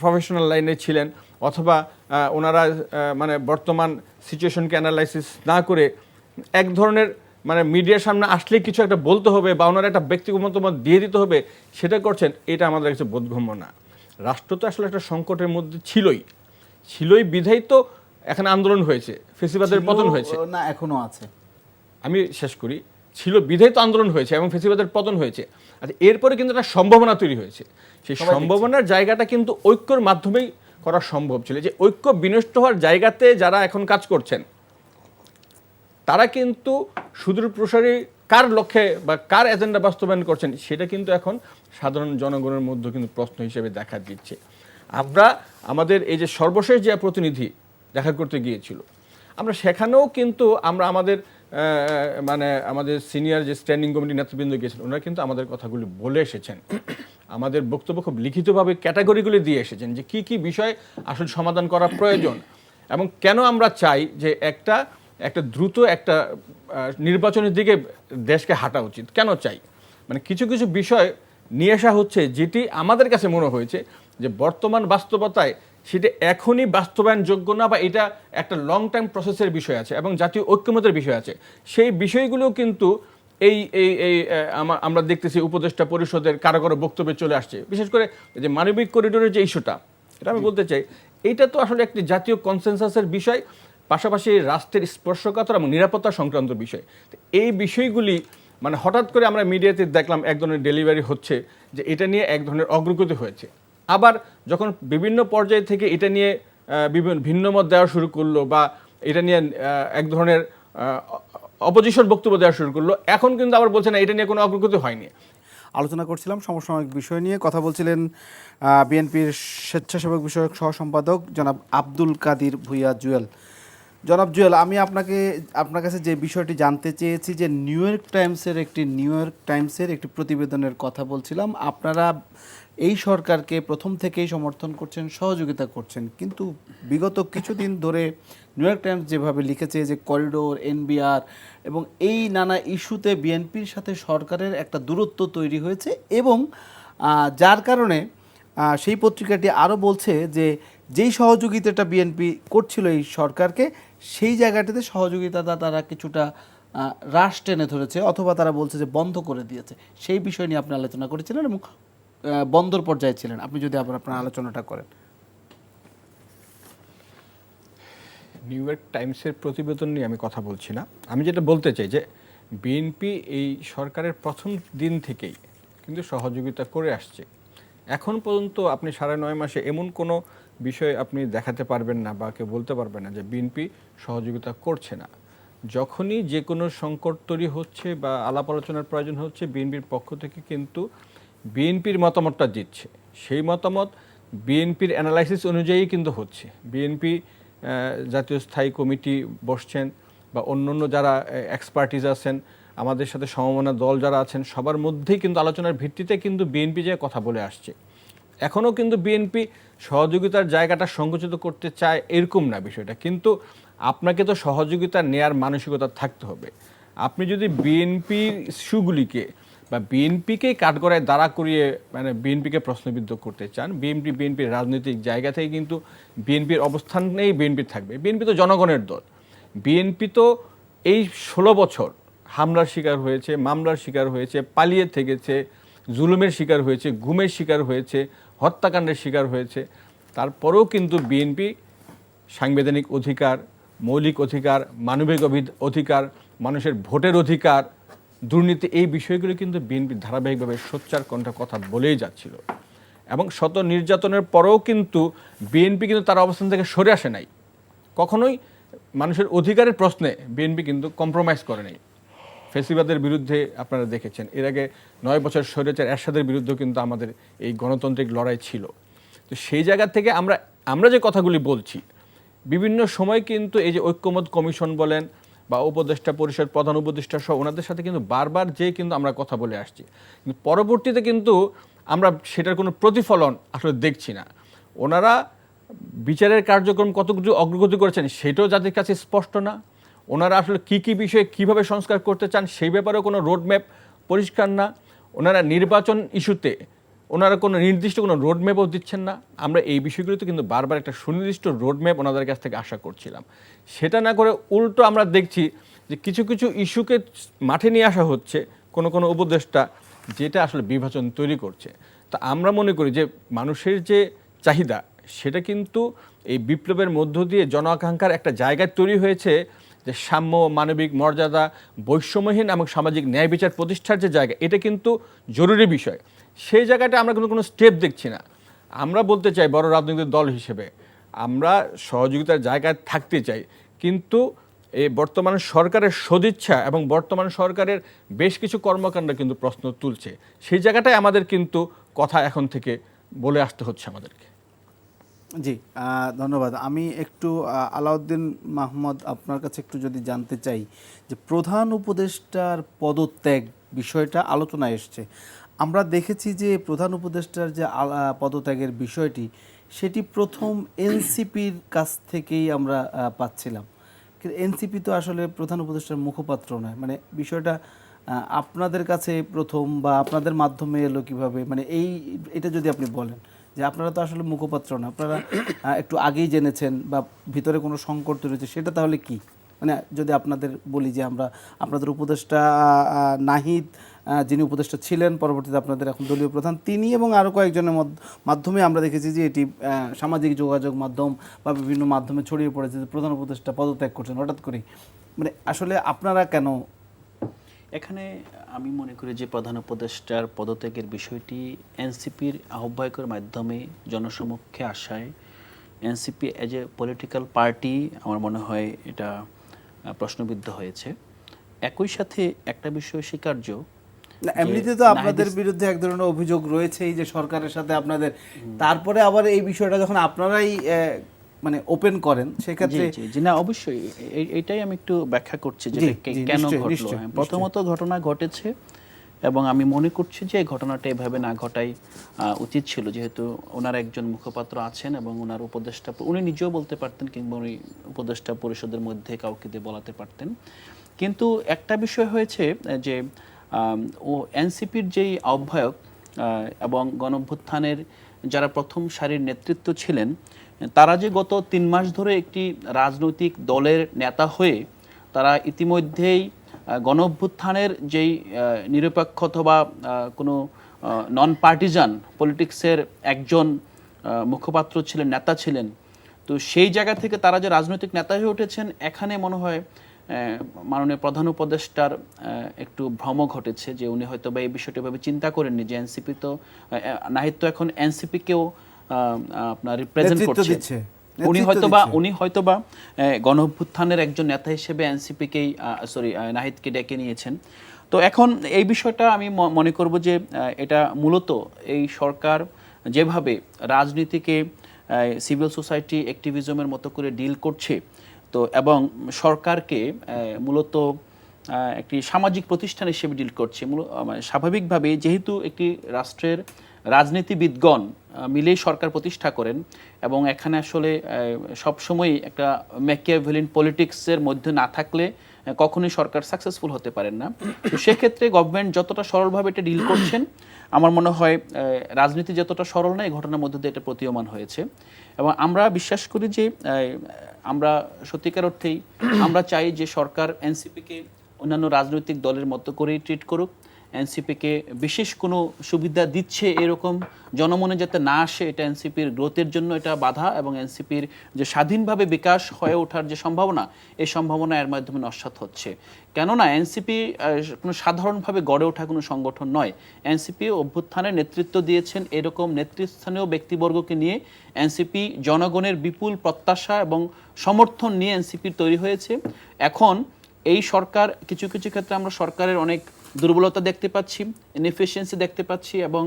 প্রফেশনাল লাইনে ছিলেন অথবা ওনারা মানে বর্তমান সিচুয়েশনকে অ্যানালাইসিস না করে এক ধরনের মানে মিডিয়ার সামনে আসলেই কিছু একটা বলতে হবে বা ওনারা একটা ব্যক্তিগত মতামত দিয়ে দিতে হবে সেটা করছেন, এটা আমাদের কাছে বোধগম্য না। রাষ্ট্র তো আসলে একটা সংকটের মধ্যে ছিলই বিধায় তো এখানে আন্দোলন হয়েছে, ফেসিবাদের পতন হয়েছে না, এখনো আছে। আমি শেষ করি, ছিল বিধায় তো আন্দোলন হয়েছে এবং ফেসিবাদের পতন হয়েছে। আচ্ছা, এরপরে কিন্তু একটা সম্ভাবনা তৈরি হয়েছে, সেই সম্ভাবনার জায়গাটা কিন্তু ঐক্যর মাধ্যমেই করা সম্ভব ছিল। যে ঐক্য বিনষ্ট হওয়ার জায়গাতে যারা এখন কাজ করছেন তারা কিন্তু সুদূর প্রসারী কার লক্ষ্যে বা কার এজেন্ডা বাস্তবায়ন করছেন সেটা কিন্তু এখন সাধারণ জনগণের মধ্যে কিন্তু প্রশ্ন হিসেবে দেখা দিচ্ছে। আমরা আমাদের এই যে সর্বশেষ যে প্রতিনিধি দেখা করতে গিয়েছিল, আমরা সেখানেও কিন্তু আমরা আমাদের মানে আমাদের সিনিয়র যে স্ট্যান্ডিং কমিটি নেতৃবৃন্দ গিয়েছিলেন ওনারা কিন্তু আমাদের কথাগুলি বলে এসেছেন, আমাদের বক্তব্য খুব লিখিতভাবে ক্যাটাগরিগুলি দিয়ে এসেছেন যে কি কি বিষয় আসলে সমাধান করা প্রয়োজন এবং কেন আমরা চাই যে একটা দ্রুত একটা নির্বাচনের দিকে দেশকে হাঁটা উচিত, কেন চাই, মানে কিছু কিছু বিষয় নিয়ে আসা হচ্ছে যেটি আমাদের কাছে মনে হয়েছে যে বর্তমান বাস্তবতায় সেটা এখনই বাস্তবায়নযোগ্য না, বা এটা একটা লং টাইম প্রসেসের বিষয় আছে এবং জাতীয় ঐক্যমতের বিষয় আছে। সেই বিষয়গুলো কিন্তু এই এই এই আমরা দেখতেছি উপদেষ্টা পরিষদের কারো কারো বক্তব্যে চলে আসছে। বিশেষ করে যে মানবিক করিডোরের যে ইস্যুটা, এটা আমি বলতে চাই, এইটা তো আসলে একটি জাতীয় কনসেনসাসের বিষয়, পাশাপাশি রাষ্ট্রের স্পর্শকাতর এবং নিরাপত্তা সংক্রান্ত বিষয়। এই বিষয়গুলি মানে হঠাৎ করে আমরা মিডিয়াতে দেখলাম এক ধরনের ডেলিভারি হচ্ছে, যে এটা নিয়ে এক ধরনের অগ্রগতি হয়েছে। আবার যখন বিভিন্ন পর্যায় থেকে এটা নিয়ে বিভিন্ন ভিন্ন মত দেওয়া শুরু করলো, বা এটা নিয়ে এক ধরনের অপোজিশন বক্তব্য দেওয়া শুরু করলো, এখন কিন্তু আবার বলছে না এটা নিয়ে কোনো অগ্রগতি হয়নি। আলোচনা করছিলাম সমসাময়িক বিষয় নিয়ে। কথা বলছিলেন বিএনপির স্বেচ্ছাসেবক বিষয়ক সহ সম্পাদক জনাব আব্দুল কাদির ভূঁইয়া জুয়েল। জনাব জুয়েল, আমি আপনার কাছে যে বিষয়টি জানতে চেয়েছি, যে নিউ ইয়র্ক টাইমসের একটি প্রতিবেদনের কথা বলছিলাম। আপনারা এই সরকারকে প্রথম থেকেই সমর্থন করছেন, সহযোগিতা করছেন, কিন্তু বিগত কিছুদিন ধরে নিউ ইয়র্ক টাইমস যেভাবে লিখেছে যে করিডোর, এনবিআর এবং এই নানা ইস্যুতে বিএনপির সাথে সরকারের একটা দূরত্ব তৈরি হয়েছে, এবং যার কারণে সেই পত্রিকাটি আরও বলছে যে যেই সহযোগিতাটা বিএনপি করছিল এই সরকারকে, সেই জায়গাটিতে সহযোগিতাটা তারা কিছুটা হ্রাস টেনে ধরেছে, অথবা তারা বলছে যে বন্ধ করে দিয়েছে। সেই বিষয় নিয়ে আপনি আলোচনা করেছিলেন এবং বন্দর পর্যায়ে ছিলেন। আপনি যদি আবার আপনার আলোচনাটা করেন। নিউ ইয়র্ক টাইমসের প্রতিবেদন নিয়ে আমি কথা বলছি না। আমি যেটা বলতে চাই যে বিএনপি এই সরকারের প্রথম দিন থেকেই কিন্তু সহযোগিতা করে আসছে। এখন পর্যন্ত আপনি 9.5 মাসে এমন কোনো বিষয় আপনি দেখাতে পারবেন না বা কেউ বলতে পারবেন না যে বিএনপি সহযোগিতা করছে না। যখনই যে কোনো সংকট তৈরি হচ্ছে বা আলাপ আলোচনার প্রয়োজন হচ্ছে, বিএনপির পক্ষ থেকে কিন্তু বিএনপির মতামতটা দিচ্ছে। সেই মতামত বিএনপির অ্যানালাইসিস অনুযায়ী কিন্তু হচ্ছে। বিএনপি জাতীয় স্থায়ী কমিটি বসছেন, বা অন্য যারা এক্সপার্টিস আছেন, আমাদের সাথে সমমনা দল যারা আছেন, সবার মধ্যেই কিন্তু আলোচনার ভিত্তিতে কিন্তু বিএনপি যে কথা বলে আসছে। এখনও কিন্তু বিএনপি সহযোগিতার জায়গাটা সংকুচিত করতে চায় এরকম না বিষয়টা, কিন্তু আপনাকে তো সহযোগিতা নেয়ার মানসিকতা থাকতে হবে। আপনি যদি বিএনপির ইস্যুগুলিকে বা বিএনপিকে কাঠগড়ায় দাঁড়া করিয়ে মানে বিএনপিকে প্রশ্নবিদ্ধ করতে চান, বিএনপির রাজনৈতিক জায়গা থেকে কিন্তু বিএনপির অবস্থান নেই, বিএনপি থাকবে। বিএনপি তো জনগণের দল। বিএনপি তো এই 16 বছর হামলার শিকার হয়েছে, মামলার শিকার হয়েছে, পালিয়ে থেকেছে, জুলুমের শিকার হয়েছে, গুমের শিকার হয়েছে, হত্যাকাণ্ডের শিকার হয়েছে। তারপরেও কিন্তু বিএনপি সাংবিধানিক অধিকার, মৌলিক অধিকার, মানবিক অধিকার, মানুষের ভোটের অধিকার, দুর্নীতি, এই বিষয়গুলো কিন্তু বিএনপি ধারাবাহিকভাবে সোচ্চার কণ্ঠে কথা বলেই যাচ্ছিল। এবং শত নির্যাতনের পরেও কিন্তু বিএনপি কিন্তু তার অবস্থান থেকে সরে আসে নাই। কখনোই মানুষের অধিকারের প্রশ্নে বিএনপি কিন্তু কম্প্রোমাইজ করে নাই। ফেসিবাদের বিরুদ্ধে আপনারা দেখেছেন, এর আগে 9 বছর স্বৈরাচার এরশাদের বিরুদ্ধেও কিন্তু আমাদের এই গণতান্ত্রিক লড়াই ছিল। তো সেই জায়গা থেকে আমরা যে কথাগুলি বলছি, বিভিন্ন সময় কিন্তু এই যে ঐক্যমত কমিশন বলেন বা উপদেষ্টা পরিষদ, প্রধান উপদেষ্টা সহ ওনাদের সাথে কিন্তু বারবার কিন্তু আমরা কথা বলে আসছি, কিন্তু পরবর্তীতে কিন্তু আমরা সেটার কোনো প্রতিফলন আসলে দেখছি না। ওনারা বিচারের কার্যক্রম কতটুকু অগ্রগতি করেছেন সেটাও জাতির কাছে স্পষ্ট না। ওনারা আসলে কী বিষয়ে কীভাবে সংস্কার করতে চান সেই ব্যাপারেও কোনো রোডম্যাপ পরিষ্কার না। ওনারা নির্বাচন ইস্যুতে ওনারা কোনো নির্দিষ্ট কোনো রোডম্যাপও দিচ্ছেন না। আমরা এই বিষয়গুলোতে কিন্তু বারবার একটা সুনির্দিষ্ট রোডম্যাপ ওনাদের কাছ থেকে আশা করছিলাম। সেটা না করে উল্টো আমরা দেখছি যে কিছু কিছু ইস্যুকে মাঠে নিয়ে আসা হচ্ছে কোনো উপদেষ্টা, যেটা আসলে বিভাজন তৈরি করছে। তা আমরা মনে করি যে মানুষের যে চাহিদা সেটা কিন্তু এই বিপ্লবের মধ্য দিয়ে জন আকাঙ্ক্ষার একটা জায়গায় তৈরি হয়েছে, যে সাম্য, মানবিক মর্যাদা, বৈষম্যহীন এবং সামাজিক ন্যায় বিচার প্রতিষ্ঠার যে জায়গা, এটা কিন্তু জরুরি বিষয়। সেই জায়গাটা আমরা কিন্তু কোনো স্টেপ দেখছি না। আমরা বলতে চাই বড় রাজনৈতিক দল হিসেবে আমরা সহযোগিতার জায়গায় থাকতে চাই, কিন্তু এই বর্তমান সরকারের সদিচ্ছা এবং বর্তমান সরকারের বেশ কিছু কর্মকাণ্ড কিন্তু প্রশ্ন তুলছে। সেই জায়গাটায় আমাদের কিন্তু কথা এখন থেকে বলে আসতে হচ্ছে আমাদেরকে। জি, ধন্যবাদ। আমি একটু আলাউদ্দিন মাহমুদ আপনার কাছে একটু যদি জানতে চাই যে প্রধান উপদেষ্টার পদত্যাগ বিষয়টা আলোচনায় এসছে। আমরা দেখেছি যে প্রধান উপদেষ্টার যে পদত্যাগের বিষয়টি, সেটি প্রথম এনসিপির কাছ থেকেই আমরা পাচ্ছিলাম, কিন্তু এনসিপি তো আসলে প্রধান উপদেষ্টার মুখপাত্র নয়। মানে বিষয়টা আপনাদের কাছে প্রথম বা আপনাদের মাধ্যমে এলো কিভাবে, মানে এটা যদি আপনি বলেন যে আপনারা তো আসলে মুখপাত্র না, আপনারা একটু আগেই জেনেছেন বা ভিতরে কোনো সংকট তৈরি হয়েছে, সেটা তাহলে কি? মানে যদি আপনাদের বলি যে আমরা আপনাদের উপদেষ্টা নাহিদ, যিনি উপদেষ্টা ছিলেন, পরবর্তীতে আপনাদের এখন দলীয় প্রধান, তিনি এবং আরও কয়েকজনের মাধ্যমে আমরা দেখেছি যে এটি সামাজিক যোগাযোগ মাধ্যম বা বিভিন্ন মাধ্যমে ছড়িয়ে পড়েছে যে প্রধান উপদেষ্টা পদত্যাগ করছেন হঠাৎ করেই। মানে আসলে আপনারা কেন? এখানে আমি মনে করি যে প্রধান উপদেষ্টার পদত্যাগের বিষয়টি এনসিপির আহ্বায়কের মাধ্যমে জনসমক্ষে আসায় NCP as a political party আমার মনে হয় এটা প্রশ্নবিদ্ধ হয়েছে। একই সাথে একটা বিষয় স্বীকার্য, এমনিতে তো আপনাদের বিরুদ্ধে এক ধরনের অভিযোগ রয়েছে এই যে সরকারের সাথে আপনাদের, তারপরে আবার এই বিষয়টা যখন আপনারাই মানে ওপেন করেন সেক্ষেত্রে জি না অবশ্যই এইটাই আমি একটু ব্যাখ্যা করছি যে কেন ঘটলো। প্রথমত ঘটনা ঘটেছে এবং আমি মনে করছি যে এই ঘটনাটা এভাবে না ঘটাই উচিত ছিল, যেহেতু ওনার একজন মুখপাত্র আছেন এবং ওনার উপদেষ্টা, উনি নিজেও বলতে পারতেন কিংবা উনি উপদেষ্টা পরিষদের মধ্যে কাউকে দিয়ে বলাতে পারতেন। কিন্তু একটা বিষয় হয়েছে যে ও এনসিপির যেই আহ্বায়ক এবং গণঅভ্যুত্থানের যারা প্রথম সারির নেতৃত্ব ছিলেন, তারা যে গত 3 মাস ধরে একটি রাজনৈতিক দলের নেতা হয়ে তারা ইতিমধ্যেই গণঅভ্যুত্থানের যেই নিরপেক্ষ অথবা কোনো নন পার্টিজান পলিটিক্সের একজন মুখপাত্র ছিলেন, নেতা ছিলেন, তো সেই জায়গা থেকে তারা যে রাজনৈতিক নেতা হয়ে উঠেছেন, এখানে মনে হয় মাননীয় প্রধান উপদেষ্টার একটু ভ্রম ঘটেছে যে উনি হয়তো বা এই বিষয়টা ভাবে চিন্তা করেননি যে এনসিপি তো নাহিদ তো এখন এনসিপিকেও আপনার রিপ্রেজেন্ট করছে। উনি হয়তোবা গণঅভ্যুত্থানের একজন নেতা হিসেবে এনসিপিকেই নাহিদকে ডেকে নিয়েছেন। তো এখন এই বিষয়টা আমি মনে করব যে এটা মূলত এই সরকার যেভাবে রাজনীতিকে সিভিল সোসাইটি অ্যাক্টিভিজমের মতো করে ডিল করছে, তো এবং সরকারকে মূলত একটি সামাজিক প্রতিষ্ঠান হিসেবে ডিল করছে। স্বাভাবিকভাবে যেহেতু একটি রাষ্ট্রের রাজনীতিবিদগণ মিলেই সরকার প্রতিষ্ঠা করেন এবং এখানে আসলে সবসময় একটা ম্যাকিয়াভেলিন পলিটিক্সের মধ্যে না থাকলে কখনোই সরকার সাকসেসফুল হতে পারেন না। তো সেক্ষেত্রে গভর্নমেন্ট যতটা সরলভাবে এটা ডিল করছেন, আমার মনে হয় রাজনীতি যতটা সরল না, এই ঘটনার মধ্যে দিয়ে এটা প্রতীয়মান হয়েছে। এবং আমরা বিশ্বাস করি যে আমরা সত্যিকার অর্থেই আমরা চাই যে সরকার এনসিপিকে অন্যান্য রাজনৈতিক দলের মতো করেই ট্রিট করুক। এনসিপিকে বিশেষ কোনো সুবিধা দিচ্ছে এরকম জনমনে যাতে না আসে, এটা এনসিপির গ্রোথের জন্য এটা বাধা, এবং এনসিপির যে স্বাধীনভাবে বিকাশ হয়ে ওঠার যে সম্ভাবনা, এই সম্ভাবনা এর মাধ্যমে নস্যাৎ হচ্ছে। কেননা এনসিপি কোনো সাধারণভাবে গড়ে ওঠা কোনো সংগঠন নয়। এনসিপি অভ্যুত্থানের নেতৃত্ব দিয়েছেন এরকম নেতৃস্থানীয় ব্যক্তিবর্গকে নিয়ে এনসিপি জনগণের বিপুল প্রত্যাশা এবং সমর্থন নিয়ে এনসিপির তৈরি হয়েছে। এখন এই সরকার কিছু কিছু ক্ষেত্রে আমরা সরকারের অনেক দুর্বলতা দেখতে পাচ্ছি, ইনএফিশিয়েন্সি দেখতে পাচ্ছি, এবং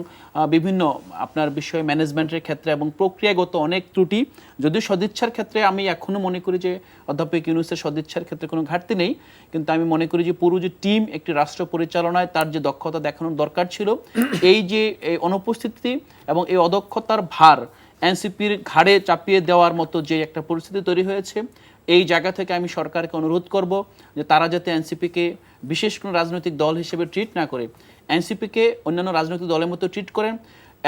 বিভিন্ন আপনার বিষয় ম্যানেজমেন্টের ক্ষেত্রে এবং প্রক্রিয়াগত অনেক ত্রুটি। যদিও সদিচ্ছার ক্ষেত্রে আমি এখনও মনে করি যে অধ্যাপক ইউনূসের সদিচ্ছার ক্ষেত্রে কোনো ঘাটতি নেই, কিন্তু আমি মনে করি যে পুরো যে টিম একটি রাষ্ট্র পরিচালনায় তার যে দক্ষতা দেখানোর দরকার ছিল, এই যে অনুপস্থিতি এবং এই অদক্ষতার ভার এনসিপির ঘাড়ে চাপিয়ে দেওয়ার মতো যে একটা পরিস্থিতি তৈরি হয়েছে, এই জায়গা থেকে আমি সরকারকে অনুরোধ করব যে তারা যাতে এনসিপিকে বিশেষ কোনো রাজনৈতিক দল হিসেবে ট্রিট না করে, এনসিপিকে অন্যান্য রাজনৈতিক দলের মতো ট্রিট করেন,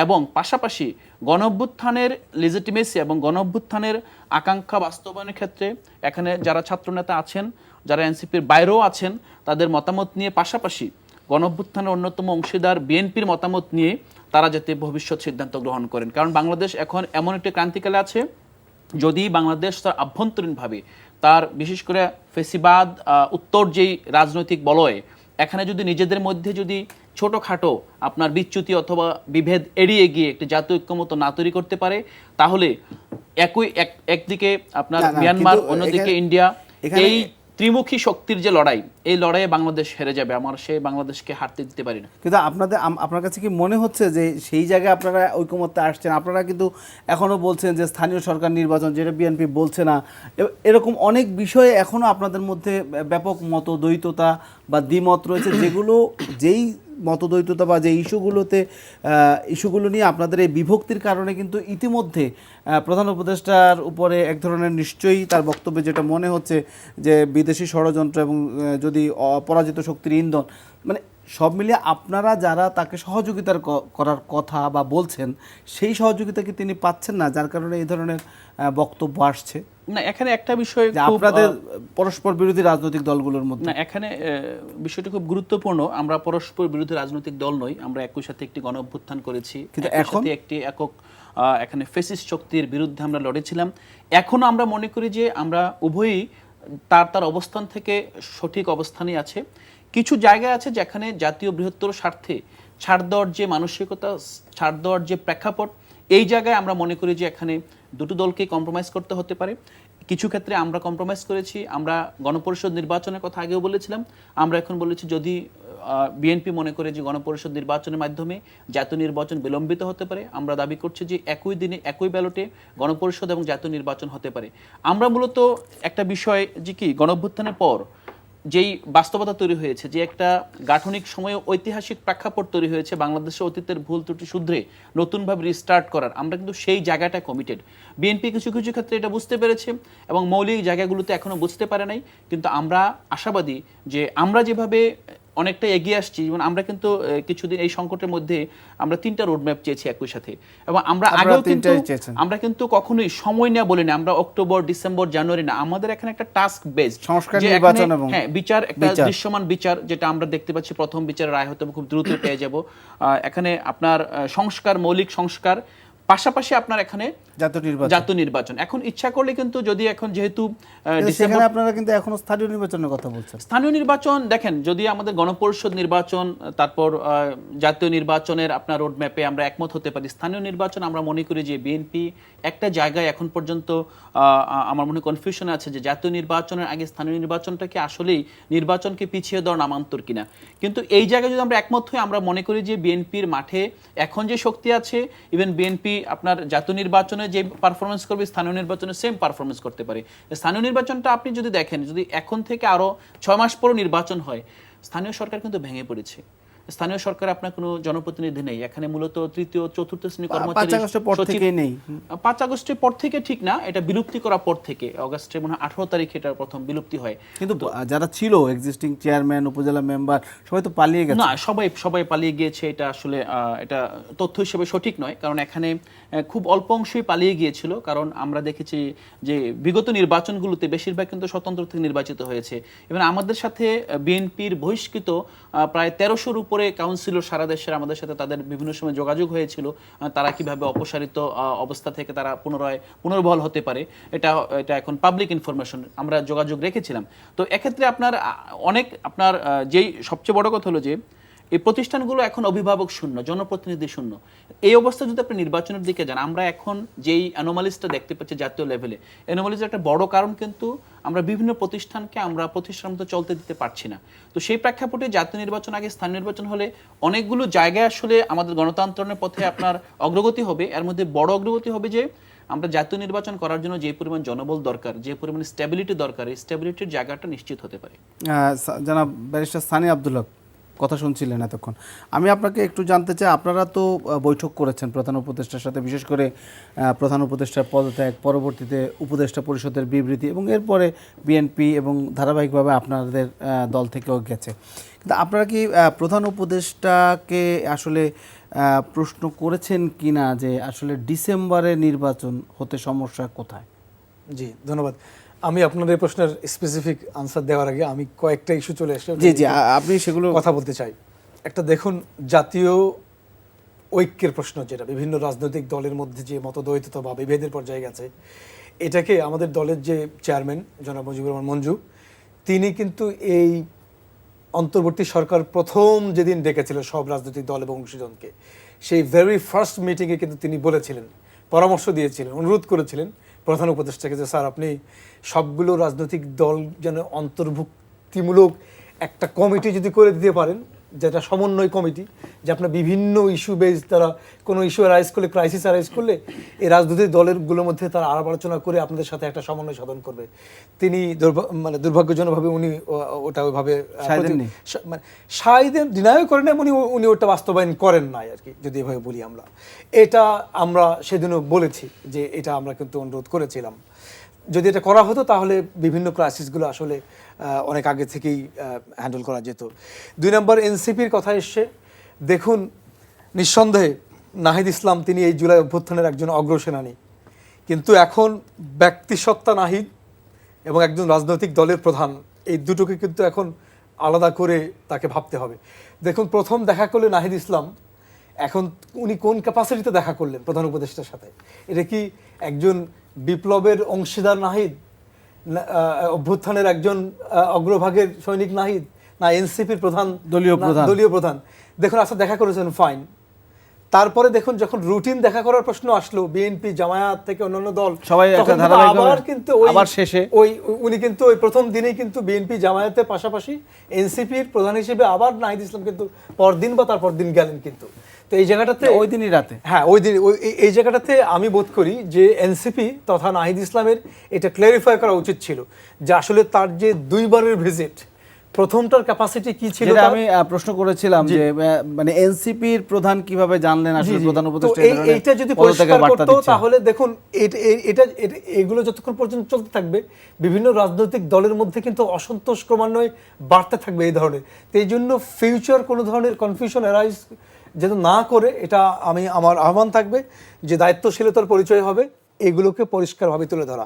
এবং পাশাপাশি গণঅভ্যুত্থানের লেজিটিমেসি এবং গণঅভ্যুত্থানের আকাঙ্ক্ষা বাস্তবায়নের ক্ষেত্রে এখানে যারা ছাত্রনেতা আছেন, যারা এনসিপির বাইরেও আছেন, তাদের মতামত নিয়ে পাশাপাশি গণঅভ্যুত্থানের অন্যতম অংশীদার বিএনপির মতামত নিয়ে তারা যাতে ভবিষ্যৎ সিদ্ধান্ত গ্রহণ করেন। কারণ বাংলাদেশ এখন এমন একটি ক্রান্তিকালে আছে, যদি বাংলাদেশ তার আভ্যন্তরীণভাবে তার বিশেষ করে ফেসিবাদ উত্তর যেই রাজনৈতিক বলয়, এখানে যদি নিজেদের মধ্যে যদি ছোটোখাটো আপনার বিচ্যুতি অথবা বিভেদ এড়িয়ে গিয়ে একটি জাতীয় ঐক্যমত্য না তৈরি করতে পারে, তাহলে একদিকে আপনার মিয়ানমার, অন্যদিকে ইন্ডিয়া, এই ত্রিমুখী শক্তির যে লড়াই, এই লড়াইয়ে বাংলাদেশ হেরে যাবে। আমার সেই বাংলাদেশকে হারতে দিতে পারি না। কিন্তু আপনার কাছে কি মনে হচ্ছে যে সেই জায়গায় আপনারা ঐকমত্যে আসছেন? আপনারা কিন্তু এখনও বলছেন যে স্থানীয় সরকার নির্বাচন, যেটা বিএনপি বলছে না, এরকম অনেক বিষয়ে এখনও আপনাদের মধ্যে ব্যাপক মতদ্বৈততা বা দ্বিমত রয়েছে, যেগুলো যেই মতদ্বৈততা বা যে ইস্যুগুলো নিয়ে আপনাদের এই বিভক্তির কারণে কিন্তু ইতিমধ্যে প্রধান উপদেষ্টার উপরে এক ধরনের নিশ্চয়ই তার বক্তব্যে যেটা মনে হচ্ছে যে বিদেশি ষড়যন্ত্র এবং যদি পরাজিত শক্তির ইন্ধন, মানে সব মিলিয়ে আপনারা যারা তাকে সহযোগিতার করার কথা বা বলছেন, সেই সহযোগিতা কি তিনি পাচ্ছেন না, যার কারণে এই ধরনের বক্তব্য আসছে? না, এখানে একটা বিষয় যে আপনাদের পরস্পর বিরোধী রাজনৈতিক দলগুলোর মধ্যে। না, এখানে বিষয়টি খুব গুরুত্বপূর্ণ। আমরা পরস্পর বিরোধী রাজনৈতিক দল নই, আমরা একই সাথে একটি গণ অভ্যুত্থান করেছি, কিন্তু একই এখন সাথে একটি একক এখানে ফেসিস্ট শক্তির বিরুদ্ধে আমরা লড়েছিলাম। এখনো আমরা মনে করি যে আমরা উভয়ই তার অবস্থান থেকে সঠিক অবস্থানে আছে। কিছু জায়গা আছে যেখানে জাতীয় বৃহত্তর স্বার্থে ছাড় দেওয়ার যে মানসিকতা, ছাড় দেওয়ার যে প্রেক্ষাপট, এই জায়গায় আমরা মনে করি যে এখানে দুটো দলকে কম্প্রোমাইজ করতে হতে পারে। কিছু ক্ষেত্রে আমরা কম্প্রোমাইজ করেছি। আমরা গণপরিষদ নির্বাচনের কথা আগেও বলেছিলাম, আমরা এখন বলেছি যদি বিএনপি মনে করে যে গণপরিষদ নির্বাচনের মাধ্যমে জাতীয় নির্বাচন বিলম্বিত হতে পারে, আমরা দাবি করছি যে একই দিনে একই ব্যালটে গণপরিষদ এবং জাতীয় নির্বাচন হতে পারে। আমরা মূলত একটা বিষয় যে কি গণঅভ্যুত্থানের পর যেই বাস্তবতা তৈরি হয়েছে, যে একটা গাঠনিক সময়ে ঐতিহাসিক প্রেক্ষাপট তৈরি হয়েছে বাংলাদেশের অতীতের ভুল ত্রুটি শুধরে নতুনভাবে রিস্টার্ট করার, আমরা কিন্তু সেই জায়গাটা কমিটেড। বিএনপি কিছু কিছু ক্ষেত্রে এটা বুঝতে পেরেছে এবং মৌলিক জায়গাগুলোতে এখনো বুঝতে পারে নাই, কিন্তু আমরা আশাবাদী যে আমরা যেভাবে অনেকটা এগিয়ে আসছি, যেমন আমরা কিন্তু কিছুদিন এই সংকটের মধ্যে আমরা 3টা রোডম্যাপ চেয়েছি একই সাথে, এবং আমরা আগেও কিন্তু আমরা কিন্তু কখনোই সময় নেওয়া বলি না, আমরা অক্টোবর, ডিসেম্বর, জানুয়ারি না, আমাদের এখানে একটা টাস্ক বেসড সংস্কার, নির্বাচন এবং বিচার, একটা দৃশ্যমান বিচার, যেটা আমরা দেখতে পাচ্ছি প্রথম বিচারের রায় হয়তো খুব দ্রুত পেয়ে যাব। এখানে আপনার সংস্কার, মৌলিক সংস্কার, পাশাপাশি আপনার এখানে জাতীয় নির্বাচন। এখন ইচ্ছা করলে কিন্তু যদি এখন যেহেতু সেখানে আপনারা কিন্তু এখনো স্থানীয় নির্বাচনের কথা বলছেন। স্থানীয় নির্বাচন দেখেন, যদি আমাদের গণপরিষদ নির্বাচন, তারপর জাতীয় নির্বাচনের আপনার রোডম্যাপে আমরা একমত হতে পারি, স্থানীয় নির্বাচন আমরা মনে করি যে বিএনপি একটা জায়গায় এখন পর্যন্ত আমার মনে কনফিউশন আছে যে জাতীয় নির্বাচনের আগে স্থানীয় নির্বাচনটাকে আসলেই নির্বাচনকে পিছিয়ে দেওয়ার নামান্তর কিনা। কিন্তু এই জায়গায় যদি আমরা একমত হই, আমরা মনে করি যে বিএনপির মাঠে এখন যে শক্তি আছে, ইভেন বিএনপি আপনার জাতীয় নির্বাচনে যে পারফরমেন্স করবে, স্থানীয় নির্বাচনে সেম পারফরমেন্স করতে পারে। স্থানীয় নির্বাচনটা আপনি যদি দেখেন, যদি এখন থেকে আরো 6 মাস পরও নির্বাচন হয়, স্থানীয় সরকার কিন্তু ভেঙে পড়েছে। স্থানীয় সরকার আপনার কোনো জনপ্রতিনিধি নেই এখানে, মূলত তৃতীয় চতুর্থ শ্রেণী কর্মচারী। 5 আগস্টের পর থেকে নেই। 5 আগস্টের পর থেকে ঠিক না, এটা বিলুপ্তি করার পর থেকে, অগাস্টের মনে হয় 18 তারিখে এটা প্রথম বিলুপ্তি হয়। কিন্তু যারা ছিল এক্সিস্টিং চেয়ারম্যান, উপজেলা মেম্বার, সবাই তো পালিয়ে গেছে। না, সবাই পালিয়ে গিয়েছে, এটা আসলে এটা তথ্য হিসেবে সঠিক নয়, কারণ এখানে খুব অল্প অংশই পালিয়ে গিয়েছিল। কারণ আমরা দেখেছি যে বিগত নির্বাচনগুলোতে বেশিরভাগ কিন্তু স্বতন্ত্র থেকে নির্বাচিত হয়েছে, এবং আমাদের সাথে বিএনপির বহিষ্কৃত প্রায় 1300-র উপরে কাউন্সিলর সারা দেশের আমাদের সাথে তাদের বিভিন্ন সময় যোগাযোগ হয়েছিল, তারা কিভাবে অপসারিত অবস্থা থেকে তারা পুনর্বহাল হতে পারে, এটা এখন পাবলিক ইনফরমেশন, আমরা যোগাযোগ রেখেছিলাম। তো এক্ষেত্রে আপনার আপনার যেই সবচেয়ে বড় কথা হলো যে এই প্রতিষ্ঠানগুলো এখন অভিভাবক শূন্য, জনপ্রতিনিধি শূন্য। এই অবস্থা যদি আপনি নির্বাচনের দিকে যান, আমরা এখন যেই অ্যানোমালিসটা দেখতে পাচ্ছি জাতীয় লেভেলে, অ্যানোমালিসের একটা বড় কারণ কিন্তু আমরা বিভিন্ন প্রতিষ্ঠানকে আমরা প্রতিষ্ঠান মতো চলতে দিতে পারছি না। তো সেই প্রেক্ষাপটে জাতীয় নির্বাচন আগে স্থানীয় নির্বাচন হলে অনেকগুলো জায়গায় আসলে আমাদের গণতন্ত্রের পথে আপনার অগ্রগতি হবে। এর মধ্যে বড় অগ্রগতি হবে যে আমরা জাতীয় নির্বাচন করার জন্য যে পরিমাণ জনবল দরকার, যে পরিমাণ স্ট্যাবিলিটি দরকার, এই স্ট্যাবিলিটির জায়গাটা নিশ্চিত হতে পারে। জনাব ব্যারিস্টার সানি আব্দুল্লাহ, কথা শুনছিলেন এতক্ষণ, আমি আপনাকে একটু জানতে চাই, আপনারা তো বৈঠক করেছেন প্রধান উপদেষ্টার সাথে, বিশেষ করে প্রধান উপদেষ্টার পদত্যাগ, পরবর্তীতে উপদেষ্টা পরিষদের বিবৃতি, এবং এরপরে বিএনপি এবং ধারাবাহিকভাবে আপনাদের দল থেকেও গেছে। কিন্তু আপনারা কি প্রধান উপদেষ্টাকে আসলে প্রশ্ন করেছেন কিনা যে আসলে ডিসেম্বরে নির্বাচন হতে সমস্যা কোথায়? জি, ধন্যবাদ। আমি আপনাদের প্রশ্নের স্পেসিফিক আনসার দেওয়ার আগে আমি কয়েকটা ইস্যু চলে আসছে, জি আপনি সেগুলো কথা বলতে চাই। একটা দেখুন, জাতীয় ঐক্যের প্রশ্ন, যেটা বিভিন্ন রাজনৈতিক দলের মধ্যে যে মতদ্বৈততা বা বিভেদের পর্যায়ে গেছে, এটাকে আমাদের দলের যে চেয়ারম্যান জনাব মুজিবুর রহমান মঞ্জু, তিনি কিন্তু এই অন্তর্বর্তী সরকার প্রথম যেদিন ডেকেছিল সব রাজনৈতিক দল এবং অংশীজনকে, সেই ভেরি ফার্স্ট মিটিংয়ে কিন্তু তিনি বলেছিলেন, পরামর্শ দিয়েছিলেন, অনুরোধ করেছিলেন প্রধান উপদেষ্টাকে যে স্যার আপনি সবগুলো রাজনৈতিক দল যেন অন্তর্ভুক্তিমূলক একটা কমিটি যদি করে দিতে পারেন, যেটা সমন্বয় কমিটি, যে আপনার বিভিন্ন ইস্যু বেস, তারা কোনো ইস্যু অ্যারাইজ করলে, ক্রাইসিস অ্যারাইজ করলে এই রাজনৈতিক দলেরগুলোর মধ্যে তারা আলাপ আলোচনা করে আপনাদের সাথে একটা সমন্বয় সাধন করবে। তিনি দুর্ভাগ্যজনকভাবে উনি ওটা ওইভাবে সাইদেন ডিনাইও করেন না, উনি ওটা বাস্তবায়ন করেন নাই আর কি, যদি এভাবে বলি। আমরা সেদিনও বলেছি যে এটা আমরা কিন্তু অনুরোধ করেছিলাম। যদি এটা করা হতো তাহলে বিভিন্ন ক্রাইসিসগুলো আসলে অনেক আগে থেকেই হ্যান্ডেল করা যেত। 2 নম্বর এনসিপির কথা এসছে, দেখুন নিঃসন্দেহে নাহিদ ইসলাম তিনি এই জুলাই অভ্যুত্থানের একজন অগ্রসেনানী, কিন্তু এখন ব্যক্তিসত্তা নাহিদ এবং একজন রাজনৈতিক দলের প্রধান, এই দুটোকে কিন্তু এখন আলাদা করে তাকে ভাবতে হবে। দেখুন প্রথম দেখা করলে নাহিদ ইসলাম, এখন উনি কোন ক্যাপাসিটিতে দেখা করলেন প্রধান উপদেষ্টার সাথে? এটা কি একজন বিপ্লবের অংশীদার নাহিদ, অভ্যুত্থানের একজন অগ্রভাগের সৈনিক নাহিদ, না এনসিপির প্রধান দলীয় প্রধান? দেখুন আচ্ছা দেখা করেছেন ফাইন, তারপরে দেখুন যখন রুটিন দেখা করার প্রশ্ন আসলো বিএনপি জামায়াত থেকে অন্যান্য দল সবাই আবার কিন্তু আবার শেষে উনি কিন্তু ওই প্রথম দিনেই কিন্তু বিএনপি জামায়াতের পাশাপাশি এনসিপির প্রধান হিসেবে আবার নাহিদ ইসলাম কিন্তু পরদিন বা তারপর দিন গেলেন। কিন্তু তো এই জায়গাটাতে ওই দিনই রাতে, হ্যাঁ ওই দিন এই জায়গাটাতে আমি বোধ করি যে এনসিপি তথা নাহিদ ইসলামের এটা ক্ল্যারিফাই করা উচিত ছিল যে আসলে তার যে 2 বারের ভিজিট, প্রথমটার ক্যাপাসিটি কি ছিল। যেটা আমি প্রশ্ন করেছিলাম যে মানে এনসিপির প্রধান কিভাবে জানলেন আসলে প্রধান উপদেষ্টা এইটা যদি পরিষ্কার করতো তাহলে দেখুন এটা এগুলো যতক্ষণ পর্যন্ত চলতে থাকবে বিভিন্ন রাজনৈতিক দলের মধ্যে কিন্তু অসন্তোষ ক্রমান্বয়ে বাড়তে থাকবে এই ধরনের। তো এই জন্য ফিউচার কোনো ধরনের কনফিউশন অ্যারাইজ যেন না করে, এটা আমার আহ্বান থাকবে যে দায়িত্বশীলতার পরিচয় হবে এগুলোকে পরিষ্কারভাবে তুলে ধরা।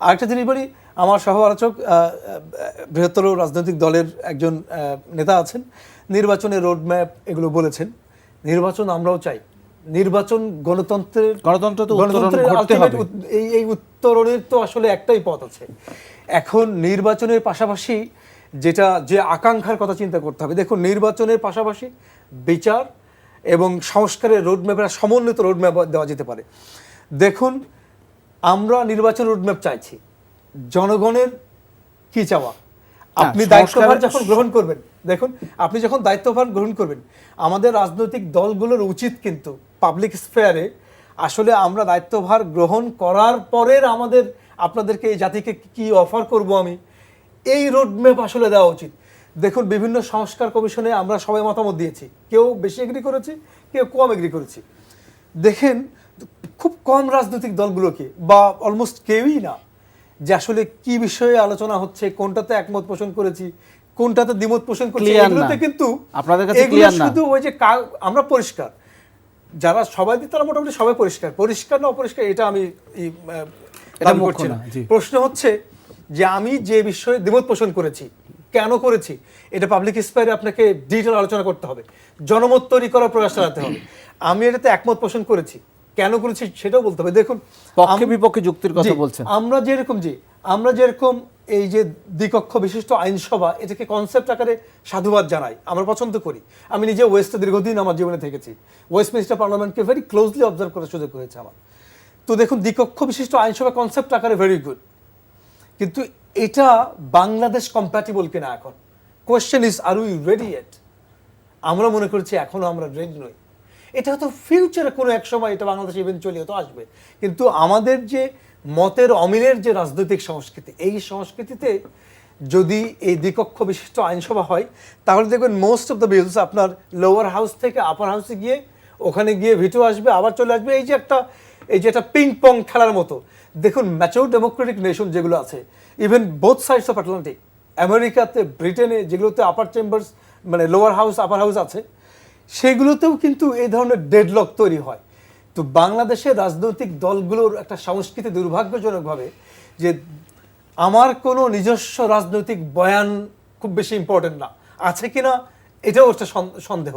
আরেকটা জিনিস বলি, আমার সহ আলোচক বৃহত্তর রাজনৈতিক দলের একজন নেতা আছেন, নির্বাচনের রোডম্যাপ এগুলো বলেছেন। নির্বাচন আমরাও চাই, নির্বাচন গণতন্ত্র তো এই উত্তরণের তো আসলে একটাই পথ আছে। এখন নির্বাচনের পাশাপাশি যে আকাঙ্ক্ষার কথা চিন্তা করতে হবে, দেখুন নির্বাচনের পাশাপাশি বিচার এবং সংস্কারের রোডম্যাপের সমন্বিত রোডম্যাপ দেওয়া যেতে পারে। দেখুন আমরা নির্বাচন রোডম্যাপ চাইছি, জনগণের কি চাওয়া? আপনি দায়িত্বভার যখন গ্রহণ করবেন, দেখুন আপনি যখন দায়িত্বভার গ্রহণ করবেন, আমাদের রাজনৈতিক দলগুলোর উচিত কিন্তু পাবলিক স্ফেয়ারে আসলে আমরা দায়িত্বভার গ্রহণ করার পরের আপনাদেরকে এই জাতিকে কি অফার করব আমি, এই রোডম্যাপ আসলে দেওয়া উচিত। দেখুন বিভিন্ন সংস্কার কমিশনে আমরা সবাই মতামত দিয়েছি, কেউ বেশি এগ্রি করেছে, কেউ কম এগ্রি করেছি। দেখেন খুব কম রাজনৈতিক দলগুলোকে বা অলমোস্ট কেউই না যে আসলে কি বিষয়ে আলোচনা হচ্ছে, কোনটাতে একমত পোষণ করেছি, কোনটাতে দ্বিমত পোষণ করছি, এগুলোতে কিন্তু আপনাদের কাছে ক্লিয়ার না। শুধু ওই যে আমরা পরিষ্কার, যারা সবাই তারা মোটামুটি সবাই পরিষ্কার না অপরিষ্কার এটা আমি দাবি করছি না। প্রশ্ন হচ্ছে যে আমি যে বিষয়ে দ্বিমত পোষণ করেছি, কেন করেছি, এটা পাবলিক স্পেয়ারে আপনাকে ডিটেইল আলোচনা করতে হবে, জনমত তৈরি করার প্রয়াস চালাতে হবে। আমি এটাতে একমত পোষণ করেছি, কেন করেছি সেটাও বলতে হবে। দেখুন পক্ষে বিপক্ষে যুক্তির কথা বলছেন, আমরা যেরকম এই যে দ্বিকক্ষ বিশিষ্ট আইনসভা, এটাকে কনসেপ্ট আকারে সাধুবাদ জানাই, আমরা পছন্দ করি। আমি নিজে ওয়েস্টে দীর্ঘদিন আমার জীবনে থেকেছি, ওয়েস্টমিনিস্টার পার্লামেন্টকে ভেরি ক্লোজলি অবজার্ভ করার সুযোগ হয়েছে আমার। তো দেখুন দ্বিকক্ষ বিশিষ্ট আইনসভা কনসেপ্ট আকারে ভেরি গুড, কিন্তু এটা বাংলাদেশ কম্প্যাটিবল কিনা এখন question is, are we ready yet? আমরা মনে করছি এখনো আমরা রেডি নই। এটা হয়তো ফিউচারে কোনো এক সময় এটা বাংলাদেশে ইভেন্চুয়ালি হয়তো আসবে, কিন্তু আমাদের যে মতের অমিলের যে রাজনৈতিক সংস্কৃতি, এই সংস্কৃতিতে যদি এই দ্বিকক্ষ বিশিষ্ট আইনসভা হয় তাহলে দেখবেন মোস্ট অফ দ্য বিলস আপনার লোয়ার হাউস থেকে আপার হাউসে গিয়ে ওখানে গিয়ে ভিটো আসবে, আবার চলে আসবে। এই যে একটা পিং পং খেলার মতো। দেখুন ম্যাচিউর ডেমোক্রেটিক নেশন যেগুলো আছে, even both sides of Atlantic, আমেরিকাতে, ব্রিটেনে যেগুলোতে আপার চেম্বার্স মানে লোয়ার হাউস আপার হাউস আছে, সেগুলোতেও কিন্তু এই ধরনের ডেডলক তৈরি হয়। তো বাংলাদেশের রাজনৈতিক দলগুলোর একটা সংস্কৃতি দুর্ভাগ্যজনকভাবে যে আমার কোনো নিজস্ব রাজনৈতিক বয়ান খুব বেশি ইম্পর্টেন্ট না, আছে কিনা এটাও একটা সন্দেহ।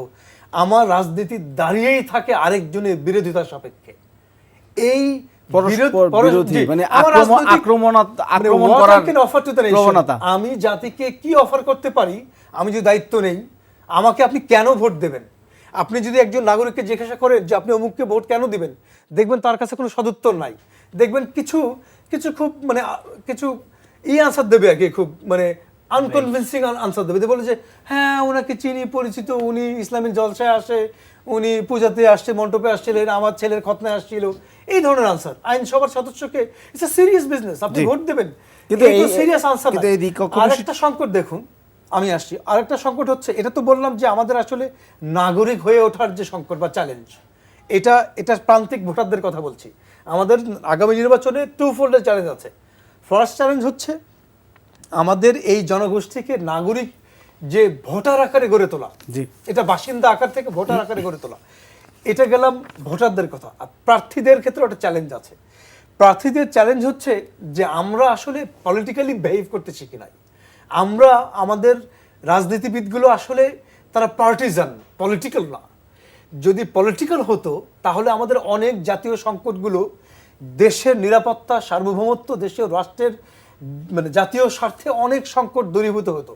আমার রাজনীতি দাঁড়িয়েই থাকে আরেকজনের বিরোধিতার সাপেক্ষে। এই আমি জাতিকে কি অফার করতে পারি, আমি যদি দায়িত্ব নেই, আমাকে আপনি কেন ভোট দেবেন? আপনি যদি একজন নাগরিককে জিজ্ঞাসা করেন যে আপনি অমুককে ভোট কেন দিবেন, দেখবেন তার কাছে কোনো সদুত্তর নাই। দেখবেন কিছু খুব মানে কিছু আনসার দেবে আর কি, খুব মানে আনকনভিন্সিং আনসার দেবে। বলে যে হ্যাঁ ওনাকে চিনি, পরিচিত, উনি ইসলামিক জলসায় আসে, উনি পূজাতে আসছে, মণ্ডপে আসছিলেন, আমার ছেলের খতনায় আসছিল, এই ধরনের আনসার। আইনসভার সদস্যকে ইটস আ সিরিয়াস বিজনেস, আপনি ভোট দেবেন, কিন্তু সিরিয়াস আনসার। আরেকটা সংকট দেখুন, আমি আসছি আরেকটা সংকট হচ্ছে, এটা তো বললাম যে আমাদের আসলে নাগরিক হয়ে ওঠার যে সংকট বা চ্যালেঞ্জ, এটা প্রান্তিক ভোটারদের কথা বলছি। আমাদের আগামী নির্বাচনে টু ফোল্ডের চ্যালেঞ্জ আছে। ফার্স্ট চ্যালেঞ্জ হচ্ছে আমাদের এই জনগোষ্ঠীকে নাগরিক যে ভোটার আকারে গড়ে তোলা, জি। এটা বাসিন্দা আকার থেকে ভোটার আকারে গড়ে তোলা, এটা গেলাম ভোটারদের কথা। আর প্রার্থীদের ক্ষেত্রে একটা চ্যালেঞ্জ আছে। প্রার্থীদের চ্যালেঞ্জ হচ্ছে যে আমরা আসলে পলিটিক্যালি বিহেভ করতে শিখি নাই। আমরা আমাদের রাজনীতিবিদগুলো আসলে তারা পার্টিজান, পলিটিক্যাল না। যদি পলিটিক্যাল হতো তাহলে আমাদের অনেক জাতীয় সংকটগুলো দেশের নিরাপত্তা, সার্বভৌমত্ব, দেশের রাষ্ট্রের মানে জাতীয় স্বার্থে অনেক সংকট দূরীভূত হতো।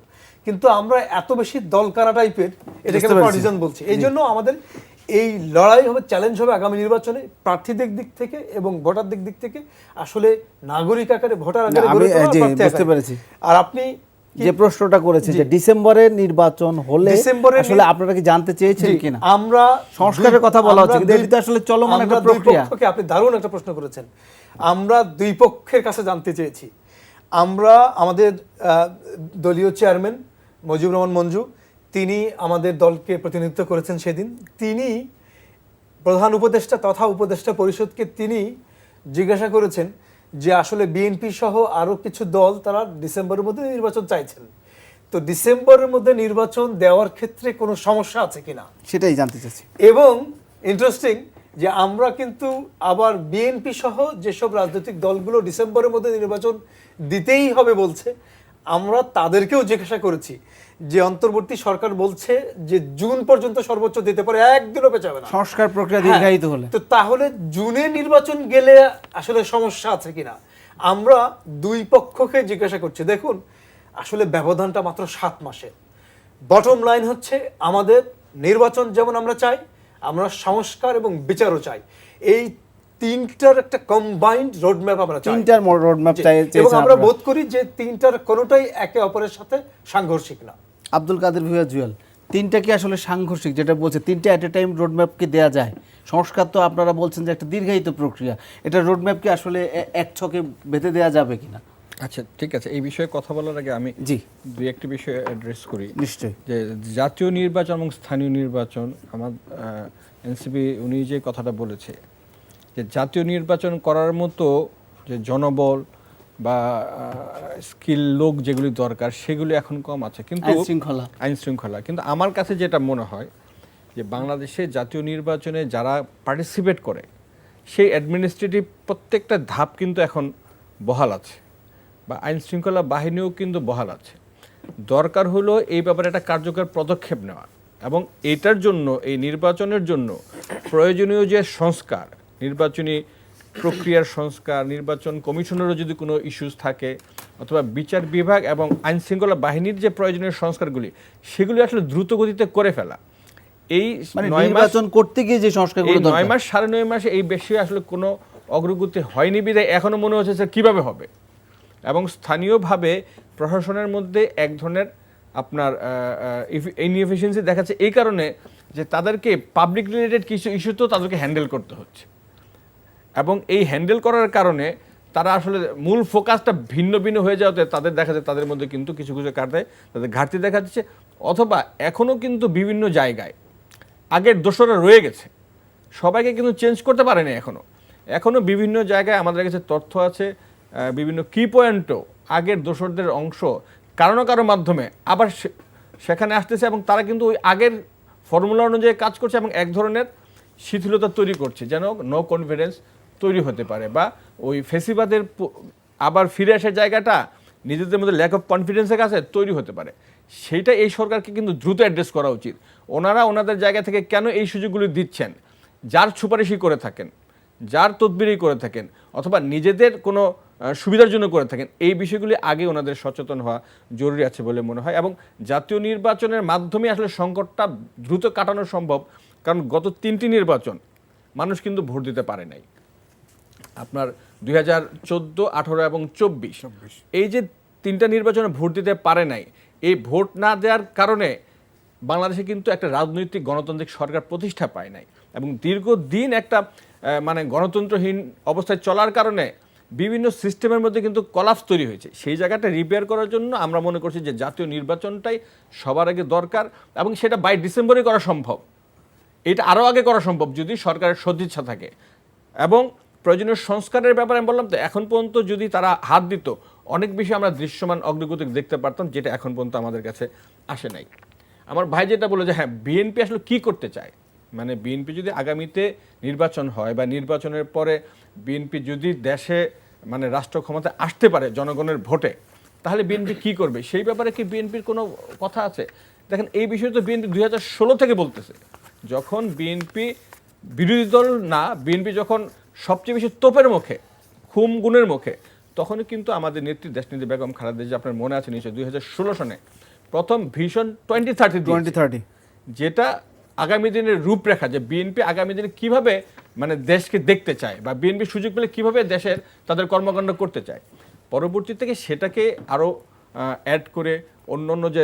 কিন্তু আমরা এত বেশি দলকারা টাইপের, এটাকে পার্টিজান বলছি। এই জন্য আমাদের এই লড়াই হবে, চ্যালেঞ্জ হবে আগামী নির্বাচনে প্রার্থীদের দিক থেকে এবং ভোটারদের দিক থেকে আসলে নাগরিক আকারে, ভোটার আকারে গড়ে তোলা, প্রার্থী বুঝতে আকারে। পেরেছি। আর আপনি যে প্রশ্নটা করেছে যে ডিসেম্বরে নির্বাচন হলে আসলে আপনারা কি জানতে চেয়েছেন কিনা? আমরা সংস্কারের কথা বলা হচ্ছে, কিন্তু এটা আসলে চলমান একটা প্রক্রিয়া। আপনি দারুণ একটা প্রশ্ন করেছেন। আমরা দুই পক্ষের কাছে জানতে চেয়েছি। আমরা আমাদের দলীয় চেয়ারম্যান মুজিবুর রহমান মঞ্জু, তিনি আমাদের দলকে প্রতিনিধিত্ব করেছেন সেদিন। তিনি প্রধান উপদেষ্টা তথা উপদেষ্টা পরিষদকে তিনি জিজ্ঞাসা করেছেন যে আসলে বিএনপি সহ আরো কিছু দল তারা ডিসেম্বরের মধ্যে নির্বাচন চাইছেন, তো ডিসেম্বরের মধ্যে নির্বাচন দেওয়ার ক্ষেত্রে কোনো সমস্যা আছে কিনা, সেটাই জানতে চাচ্ছি। এবং ইন্টারেস্টিং যে আমরা কিন্তু আবার বিএনপি সহ যেসব রাজনৈতিক দলগুলো ডিসেম্বরের মধ্যে নির্বাচন দিতেই হবে বলছে, আমরা তাদেরকেও জিজ্ঞাসা করেছি যে অন্তর্বর্তী সরকার বলছে যে জুন পর্যন্ত সর্বোচ্চ দিতে পারে, একদিনও পেছাবে না সংস্কার প্রক্রিয়া দীর্ঘায়িত হলে। তো তাহলে জুনে নির্বাচন গেলে আসলে সমস্যা আছে কিনা আমরা দুই পক্ষকে জিজ্ঞাসা করছি। দেখুন আসলে ব্যবধানটা মাত্র 7 মাসের। বটম লাইন হচ্ছে আমাদের নির্বাচন যেমন আমরা চাই, আমরা সংস্কার এবং বিচারও চাই। এই তিনটার একটা কম্বাইন্ড রোডম্যাপ আমরা চাই, তিনটার রোডম্যাপ চাই, এবং আমরা বোধ করি যে তিনটার কোনোটাই একে অপরের সাথে সাংঘর্ষিক না। আব্দুল কাদের ভূঁইয়া জুয়েল, তিনটা কি আসলে সাংঘর্ষিক? যেটা বলছে তিনটা এট এ টাইম রোডম্যাপ কি দেওয়া যায়? সংস্কার তো আপনারা বলছেন যে একটা দীর্ঘায়িত প্রক্রিয়া, এটা রোডম্যাপ কি আসলে এক ছকে বেঁধে দেওয়া যাবে কিনা? আচ্ছা ঠিক আছে, এই বিষয়ে কথা বলার আগে আমি জি দুই একটি বিষয় অ্যাড্রেস করি। নিশ্চয়ই। যে জাতীয় নির্বাচন এবং স্থানীয় নির্বাচন, আমার এনসিপি উনি যে কথাটা বলেছে যে জাতীয় নির্বাচন করার মতো যে জনবল বা স্কিল লোক যেগুলি দরকার সেগুলি এখন কম আছে, কিন্তু আইন শৃঙ্খলা। কিন্তু আমার কাছে যেটা মনে হয় যে বাংলাদেশে জাতীয় নির্বাচনে যারা পার্টিসিপেট করে সেই অ্যাডমিনিস্ট্রেটিভ প্রত্যেকটা ধাপ কিন্তু এখন বহাল আছে, বা আইন শৃঙ্খলা বাহিনীও কিন্তু বহাল আছে। দরকার হলো এই ব্যাপারে একটা কার্যকর পদক্ষেপ নেওয়া, এবং এটার জন্য এই নির্বাচনের জন্য প্রয়োজনীয় যে সংস্কার, নির্বাচনী প্রক্রিয়ার সংস্কার, নির্বাচন কমিশনেরও যদি কোনো ইস্যুস থাকে, অথবা বিচার বিভাগ এবং আইন শৃঙ্খলা বাহিনীর যে প্রয়োজনীয় সংস্কারগুলি সেগুলি আসলে দ্রুত গতিতে করে ফেলা। এই নির্বাচন করতে গিয়ে যে সংস্কারগুলো দরকার, 9 মাস 9.5 মাসে এই বেশি আসলে কোনো অগ্রগতি হয়নি বিধায় এখনো মনে হচ্ছে যে কীভাবে হবে। এবং স্থানীয়ভাবে প্রশাসনের মধ্যে এক ধরনের আপনার ইনএফিসিয়েন্সি দেখাচ্ছে এই কারণে যে তাদেরকে পাবলিক রিলেটেড কিছু ইস্যুতেও তাদেরকে হ্যান্ডেল করতে হচ্ছে, এবং এই হ্যান্ডেল করার কারণে তারা আসলে মূল ফোকাসটা ভিন্ন ভিন্ন হয়ে যাওয়াতে তাদের দেখা যায় তাদের মধ্যে কিন্তু কিছু কিছু কারণে তাদের ঘাটতি দেখা দিচ্ছে, অথবা এখনও কিন্তু বিভিন্ন জায়গায় আগের দোষরা রয়ে গেছে, সবাইকে কিন্তু চেঞ্জ করতে পারেনি এখনও বিভিন্ন জায়গায় আমাদের কাছে তথ্য আছে, বিভিন্ন কি পয়েন্টও আগের দোসরদের অংশ কারো না কারো মাধ্যমে আবার সেখানে আসতেছে, এবং তারা কিন্তু ওই আগের ফর্মুলা অনুযায়ী কাজ করছে এবং এক ধরনের শিথিলতা তৈরি করছে যেন নো কনফিডেন্স তৈরি হতে পারে, বা ওই ফেসিবাদের আবার ফিরে আসার জায়গাটা নিজেদের মধ্যে ল্যাক অফ কনফিডেন্সের কাছে তৈরি হতে পারে। সেইটা এই সরকারকে কিন্তু দ্রুত অ্যাড্রেস করা উচিত। ওনারা ওনাদের জায়গা থেকে কেন এই সুযোগগুলি দিচ্ছেন, যার সুপারিশই করে থাকেন, যার তদবিরই করে থাকেন, অথবা নিজেদের কোনো সুবিধার জন্য করে থাকেন, এই বিষয়গুলি আগে ওনাদের সচেতন হওয়া জরুরি আছে বলে মনে হয়। এবং জাতীয় নির্বাচনের মাধ্যমে আসলে সংকটটা দ্রুত কাটানো সম্ভব, কারণ গত 3টি নির্বাচন মানুষ কিন্তু ভোট দিতে পারে নাই। আপনার 2014, 18 এবং 24 এই যে 3টা নির্বাচনে ভোট দিতে পারে নাই, এই ভোট না দেওয়ার কারণে বাংলাদেশে কিন্তু একটা রাজনৈতিক গণতান্ত্রিক সরকার প্রতিষ্ঠা পায় নাই, এবং দীর্ঘদিন একটা মানে গণতন্ত্রহীন অবস্থায় চলার কারণে বিভিন্ন সিস্টেমের মধ্যে কিন্তু কলাপস তৈরি হয়েছে। সেই জায়গাটা রিপেয়ার করার জন্য আমরা মনে করছি যে জাতীয় নির্বাচনটাই সবার আগে দরকার, এবং সেটা বাই ডিসেম্বরে করা সম্ভব, এটা আরও আগে করা সম্ভব যদি সরকারের সদিচ্ছা থাকে। এবং প্রয়োজনীয় সংস্কারের ব্যাপারে আমি বললাম তো, এখন পর্যন্ত যদি তারা হাত দিত অনেক বেশি আমরা দৃশ্যমান অগ্রগতি দেখতে পারতাম, যেটা এখন পর্যন্ত আমাদের কাছে আসে নাই। আমার ভাই যেটা বলে যে হ্যাঁ, বিএনপি আসলে কি করতে চায়, মানে বিএনপি যদি আগামীতে নির্বাচন হয় বা নির্বাচনের পরে বিএনপি যদি দেশে মানে রাষ্ট্র ক্ষমতায় আসতে পারে জনগণের ভোটে, তাহলে বিএনপি কি করবে, সেই ব্যাপারে কি বিএনপির কোনো কথা আছে? দেখেন, এই বিষয়ে তো বিএনপি 2016 থেকে বলতেছে, যখন বিএনপি বিরোধী দল না, বিএনপি যখন সবচেয়ে বেশি তোপের মুখে, খুম গুণের মুখে, তখনই কিন্তু আমাদের নেত্রী দেশনেত্রী বেগম খালেদা জিয়া, আপনার মনে আছে নিশ্চয়ই, 2016 সনে প্রথম ভিশন 2030, যেটা আগামী দিনের রূপরেখা, যে বিএনপি আগামী দিনে কিভাবে মানে দেশকে দেখতে চায় বা বিএনপি সুযোগ পেলে কিভাবে দেশের তাদের কর্মকাণ্ড করতে চায়। পরবর্তী থেকে সেটাকে আরও অ্যাড করে অন্য যে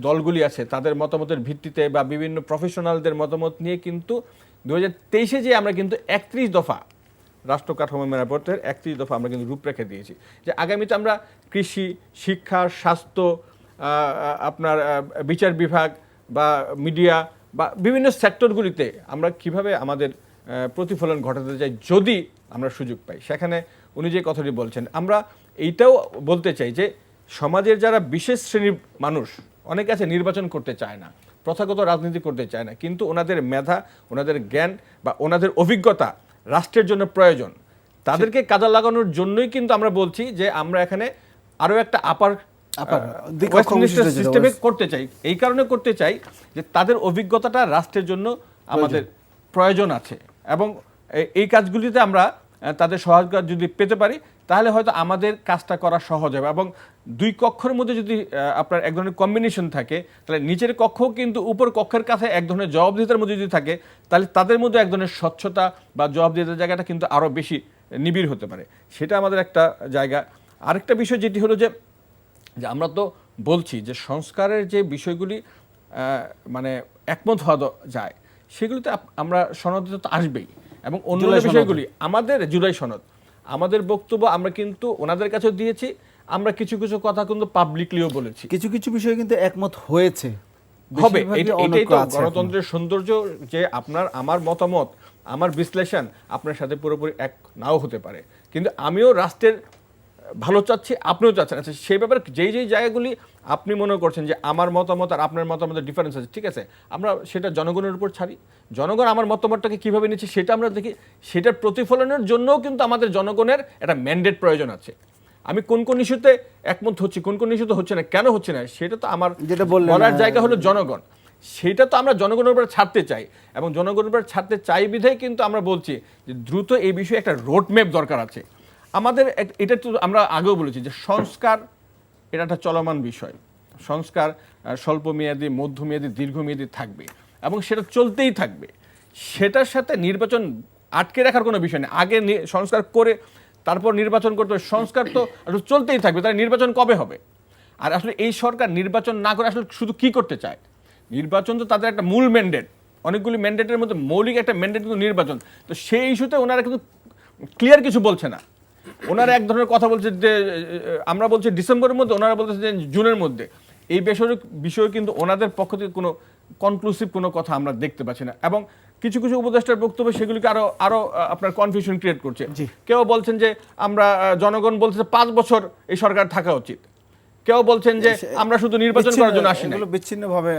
দলগুলি আছে তাদের মতামতের ভিত্তিতে বা বিভিন্ন প্রফেশনালদের মতামত নিয়ে কিন্তু 2023 যে আমরা কিন্তু 31 দফা রাষ্ট্র কাঠামো মেরামতের 31 দফা আমরা কিন্তু রূপরেখা দিয়েছি, যে আগামীতে আমরা কৃষি, শিক্ষা, স্বাস্থ্য, আপনার বিচার বিভাগ বা মিডিয়া বা বিভিন্ন সেক্টরগুলিতে আমরা কিভাবে আমাদের প্রতিফলন ঘটাতে চাই যদি আমরা সুযোগ পাই। সেখানে উনি যে কথাটি বলছেন, আমরা এইটাও বলতে চাই যে সমাজের যারা বিশেষ শ্রেণীর মানুষ অনেকে আছে নির্বাচন করতে চায় না, প্রথাগত রাজনীতি করতে চায় না, কিন্তু ওনাদের মেধা, ওনাদের জ্ঞান বা ওনাদের অভিজ্ঞতা রাষ্ট্রের জন্য প্রয়োজন। তাদেরকে কাজে লাগানোর জন্যই কিন্তু আমরা বলছি যে আমরা এখানে আরও একটা সিস্টেমে করতে চাই। এই কারণে করতে চাই যে তাদের অভিজ্ঞতাটা রাষ্ট্রের জন্য আমাদের প্রয়োজন আছে, এবং এই কাজগুলিতে আমরা তাদের সহায়তা যদি পেতে পারি তাহলে হয়তো আমাদের কাজটা করা সহজ হবে। এবং দুই কক্ষের মধ্যে যদি আপনার এক ধরনের কম্বিনেশন থাকে, তাহলে নিচের কক্ষ কিন্তু উপর কক্ষের কাছে এক ধরনের জবাবদিহিতার মধ্যে যদি থাকে, তাহলে তাদের মধ্যে এক ধরনের স্বচ্ছতা বা জবাবদিহিতার জায়গাটা কিন্তু আরও বেশি নিবিড় হতে পারে। সেটা আমাদের একটা জায়গা। আরেকটা বিষয় যেটি হলো যে আমরা তো বলছি যে সংস্কারের যে বিষয়গুলি মানে একমত হওয়া যায়, সেগুলিতে আমরা সনদে তো আসবেই, এবং অন্য বিষয়গুলি আমাদের জুলাই সনদ, আমাদের বক্তব্য আমরা কিন্তু ওনাদের কাছেও দিয়েছি, আমরা কিছু কিছু কথা কিন্তু পাবলিকলিও বলেছি, কিছু কিছু বিষয় কিন্তু একমত হয়েছে হবে। এটাই তো গণতন্ত্রের সৌন্দর্য, যে আপনার আমার মতামত, আমার বিশ্লেষণ আপনার সাথে পুরোপুরি এক নাও হতে পারে, কিন্তু আমিও রাষ্ট্রের ভালো চাচ্ছি, আপনিও চাচ্ছেন। আচ্ছা, সেই ব্যাপারে যেই জায়গাগুলি আপনি মনে করছেন যে আমার মতামত আর আপনার মতামতের ডিফারেন্স আছে, ঠিক আছে, আমরা সেটা জনগণের উপর ছাড়ি, জনগণ আমার মতামতটাকে কীভাবে নিচ্ছে সেটা আমরা দেখি। সেটার প্রতিফলনের জন্যও কিন্তু আমাদের জনগণের একটা ম্যান্ডেট প্রয়োজন আছে। আমি কোন কোন ইস্যুতে একমত হচ্ছি, কোন কোন ইস্যুতে হচ্ছে না, কেন হচ্ছে না, সেটা তো আমার বলার জায়গা হলো জনগণ। সেটা তো আমরা জনগণের উপর ছাড়তে চাই, এবং জনগণের উপর ছাড়তে চাই বিধায় কিন্তু আমরা বলছি যে দ্রুত এই বিষয়ে একটা রোডম্যাপ দরকার আছে আমাদের। এটা তো আমরা আগেও বলেছি যে সংস্কার এটা একটা চলমান বিষয়। সংস্কার স্বল্পমেয়াদী, মধ্যমেয়াদী, দীর্ঘমেয়াদী থাকবে, এবং সেটা চলতেই থাকবে। সেটার সাথে নির্বাচন আটকে রাখার কোনো বিষয় নেই। আগে সংস্কার করে তারপর নির্বাচন করতে হবে, সংস্কার তো চলতেই থাকবে। তাহলে নির্বাচন কবে হবে? আর আসলে এই সরকার নির্বাচন না করে আসলে শুধু কি করতে চায়? নির্বাচন তো তাদের একটা মূল ম্যান্ডেট, অনেকগুলি ম্যান্ডেটের মধ্যে মৌলিক একটা ম্যান্ডেট কিন্তু নির্বাচন। তো সেই ইস্যুতে ওনারা কিন্তু ক্লিয়ার কিছু বলছে না। ওনারা এক ধরনের কথা বলছে যে আমরা বলছি ডিসেম্বরের মধ্যে, ওনারা বলতেছে যে জুনের মধ্যে। এই বিষয়ে কিন্তু ওনাদের পক্ষ থেকে কোনো কনক্লুসিভ কোনো কথা আমরা দেখতে পাচ্ছি না, এবং কিছু কিছু উপদেষ্টার বক্তব্য সেগুলিকে আরো আপনার কনফিউশন ক্রিয়েট করছে। কেউ বলছেন যে আমরা জনগণ বলছে 5 বছর এই সরকার থাকা উচিত, কেউ বলছেন যে আমরা শুধু নির্বাচন করার জন্য আসি না। এগুলো বিচ্ছিন্নভাবে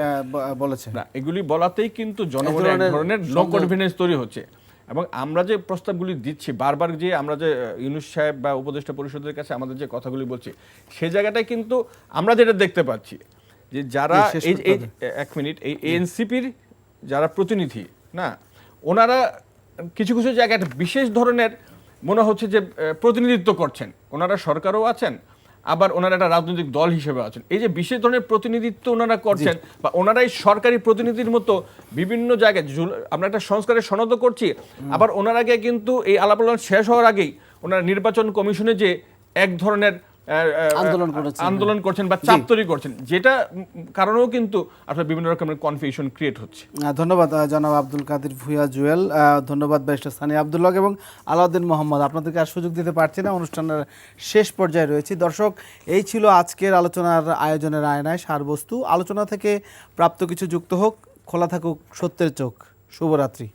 বলেছে না, এগুলি বলাতেই কিন্তু জনগণের এক ধরনের নো কনফিডেন্স তৈরি হচ্ছে। এবং আমরা যে প্রস্তাবগুলি দিচ্ছি বারবার, যে আমরা যে ইউনূস সাহেব বা উপদেষ্টা পরিষদের কাছে আমাদের যে কথাগুলি বলছি, সেই জায়গাটায় কিন্তু আমরা যেটা দেখতে পাচ্ছি যে যারা এই এক মিনিট এই এনসিপির যারা প্রতিনিধি না, ওনারা কিছু কিছু জায়গায় একটা বিশেষ ধরনের মনে হচ্ছে যে প্রতিনিধিত্ব করছেন। ওনারা সরকারও আছেন, আবার ওনারা একটা রাজনৈতিক দল হিসেবে আছেন। এই যে বিশেষ ধরনের প্রতিনিধিত্ব ওনারা করছেন, বা ওনারাই সরকারি প্রতিনিধির মতো বিভিন্ন জায়গায় আমরা একটা সংস্কারের সনদ করছি, আবার ওনারাকে কিন্তু এই আলাপ আলোচনা শেষ হওয়ার আগেই ওনারা নির্বাচন কমিশনে যে এক ধরনের আন্দোলন করছেন বা চাপ তৈরি করছেন, যেটা কারণেও কিন্তু আসলে বিভিন্ন রকমের কনফিউশন ক্রিয়েট হচ্ছে। ধন্যবাদ জনাব আব্দুল কাদের ভূঁইয়া জুয়েল, ধন্যবাদ ব্যারিস্টার সানি আব্দুল হক এবং আলাউদ্দিন মোহাম্মদ। আপনাদেরকে আর সুযোগ দিতে পারছি না, অনুষ্ঠানের শেষ পর্যায়ে রয়েছি। দর্শক, এই ছিল আজকের আলোচনার আয়োজনের আয়নায় সারবস্তু। আলোচনা থেকে প্রাপ্ত কিছু যুক্ত হোক, খোলা থাকুক সত্যের চোখ। শুভরাত্রি।